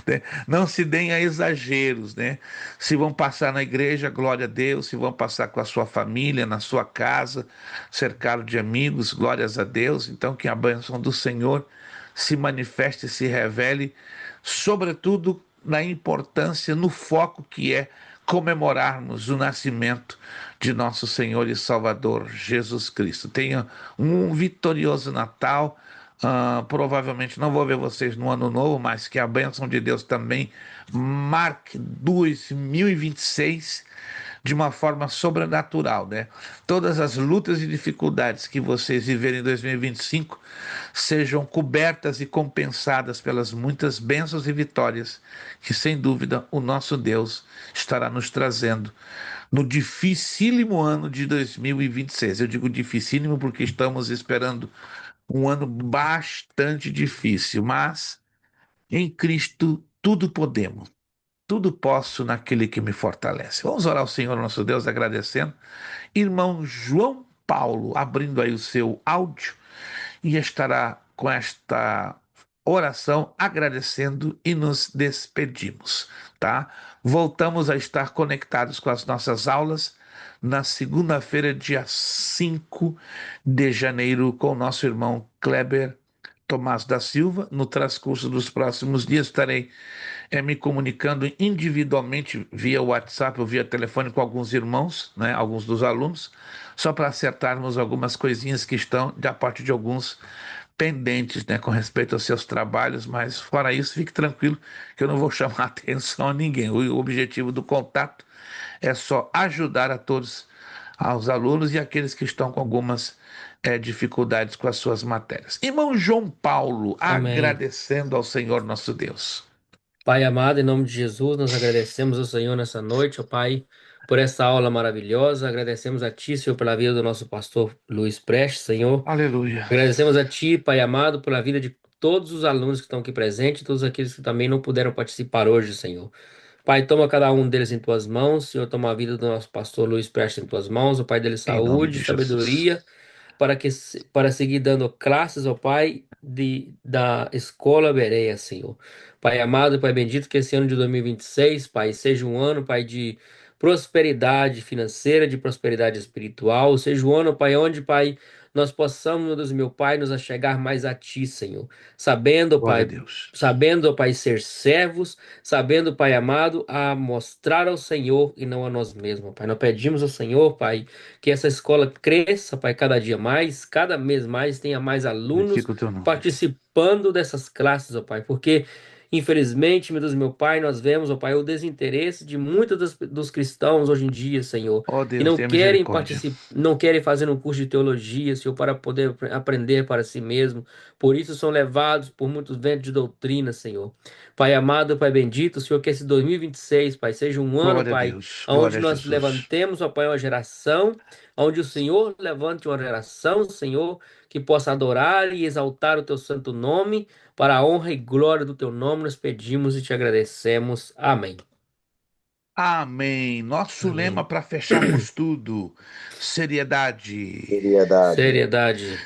S1: né? Não se deem a exageros, né? Se vão passar na igreja, glória a Deus. Se vão passar com a sua família, na sua casa, cercado de amigos, glórias a Deus. Então, que a bênção do Senhor se manifeste e se revele, sobretudo na importância, no foco que é comemorarmos o nascimento de nosso Senhor e Salvador Jesus Cristo. Tenha um vitorioso Natal. Provavelmente não vou ver vocês no ano novo, mas que a bênção de Deus também marque 2026 de uma forma sobrenatural, né? Todas as lutas e dificuldades que vocês viverem em 2025 sejam cobertas e compensadas pelas muitas bênçãos e vitórias que, sem dúvida, o nosso Deus estará nos trazendo no dificílimo ano de 2026. Eu digo dificílimo porque estamos esperando um ano bastante difícil, mas em Cristo tudo podemos. Tudo posso naquele que me fortalece. Vamos orar ao Senhor nosso Deus agradecendo. Irmão João Paulo, abrindo aí o seu áudio, e estará com esta oração agradecendo e nos despedimos, tá? Voltamos a estar conectados com as nossas aulas na segunda-feira, dia 5 de janeiro, com o nosso irmão Kleber Tomás da Silva. No transcurso dos próximos dias estarei me comunicando individualmente via WhatsApp ou via telefone com alguns irmãos, né, alguns dos alunos, só para acertarmos algumas coisinhas que estão da parte de alguns pendentes, né, com respeito aos seus trabalhos, mas fora isso, fique tranquilo que eu não vou chamar atenção a ninguém. O objetivo do contato é só ajudar a todos, aos alunos e aqueles que estão com algumas dificuldades com as suas matérias. Irmão João Paulo,
S3: Amém.
S1: agradecendo ao Senhor nosso Deus.
S3: Pai amado, em nome de Jesus, nós agradecemos ao Senhor nessa noite, ó Pai, por essa aula maravilhosa. Agradecemos a Ti, Senhor, pela vida do nosso pastor Luiz Prestes, Senhor.
S1: Aleluia.
S3: Agradecemos a Ti, Pai amado, pela vida de todos os alunos que estão aqui presentes, todos aqueles que também não puderam participar hoje, Senhor. Pai, toma cada um deles em tuas mãos. Senhor, toma a vida do nosso pastor Luiz Prestes em tuas mãos. O Pai dele,
S1: Em nome
S3: saúde,
S1: de Jesus.
S3: sabedoria, para seguir dando classes, ó Pai, da Escola Bereia, Senhor. Pai amado, Pai bendito, que esse ano de 2026, Pai, seja um ano, Pai, de prosperidade financeira, de prosperidade espiritual. Seja um ano, Pai, onde, Pai, nós possamos, meu Deus e meu Pai, nos achegar mais a Ti, Senhor. Sabendo,
S1: Glória a
S3: Pai,
S1: Deus.
S3: sabendo, ó Pai, ser servos, sabendo, Pai amado, a mostrar ao Senhor e não a nós mesmos, Pai. Nós pedimos ao Senhor, Pai, que essa escola cresça, Pai, cada dia mais, cada mês mais, tenha mais alunos
S1: Glorifica o teu nome.
S3: participando dessas classes, ó Pai, porque infelizmente, meu Deus, meu Pai, nós vemos, ó Pai, o desinteresse de muitos dos cristãos hoje em dia, Senhor,
S1: Ó
S3: que
S1: Deus,
S3: não
S1: tenha
S3: querem
S1: misericórdia.
S3: participar, não querem fazer um curso de teologia, Senhor, para poder aprender para si mesmo. Por isso são levados por muitos ventos de doutrina, Senhor. Pai amado, Pai bendito, Senhor, que esse 2026, Pai, seja um ano,
S1: Glória a
S3: Pai,
S1: Deus.
S3: onde
S1: Glória a
S3: nós
S1: Jesus.
S3: levantemos, ó Pai, uma geração, onde o Senhor levante uma geração, Senhor, que possa adorar e exaltar o teu santo nome, para a honra e glória do teu nome, nós pedimos e te agradecemos. Amém.
S1: Amém. Nosso lema
S3: Amém.
S1: para fecharmos tudo: seriedade,
S4: Seriedade,
S3: Seriedade,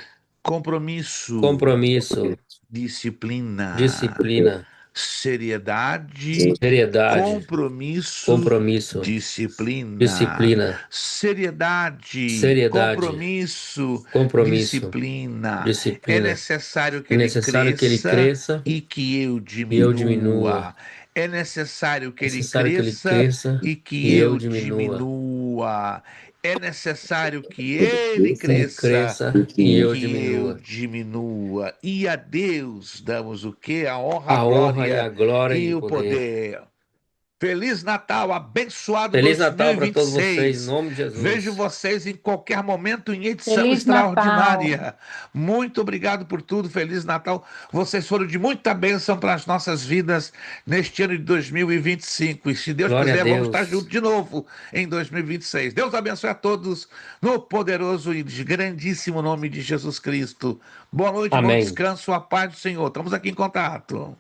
S1: compromisso,
S3: compromisso,
S1: disciplina.
S3: disciplina,
S1: Seriedade,
S3: seriedade,
S1: compromisso,
S3: compromisso,
S1: disciplina.
S3: disciplina,
S1: Seriedade,
S3: seriedade,
S1: compromisso,
S3: compromisso,
S1: disciplina. É
S3: disciplina.
S1: necessário que
S3: É
S1: ele
S3: necessário que ele
S1: cresça
S3: cresça
S1: e que eu
S3: e eu diminua.
S1: diminua. É necessário que
S3: É
S1: ele
S3: necessário que ele
S1: cresça
S3: cresça
S1: e que
S3: e eu
S1: eu
S3: diminua.
S1: diminua. É necessário que ele
S3: Que ele
S1: cresça
S3: cresça e
S1: e
S3: eu
S1: que eu
S3: diminua.
S1: diminua. E a Deus damos o quê? A honra, a
S3: A honra e a
S1: glória
S3: glória e
S1: e
S3: o
S1: o
S3: poder.
S1: poder. Feliz Natal, abençoado
S3: Feliz Natal para todos vocês, em
S1: 2026.
S3: nome de
S1: Vejo
S3: Jesus.
S1: vocês em qualquer momento em edição
S2: Feliz Natal.
S1: extraordinária. Muito obrigado por tudo. Feliz Natal. Vocês foram de muita bênção para as nossas vidas neste ano de 2025. E se Deus
S3: Glória a
S1: quiser, vamos estar
S3: Deus.
S1: juntos de novo em 2026. Deus abençoe a todos no poderoso e grandíssimo nome de Jesus Cristo. Boa noite, bom
S3: Amém.
S1: descanso, a paz do Senhor. Estamos aqui em contato.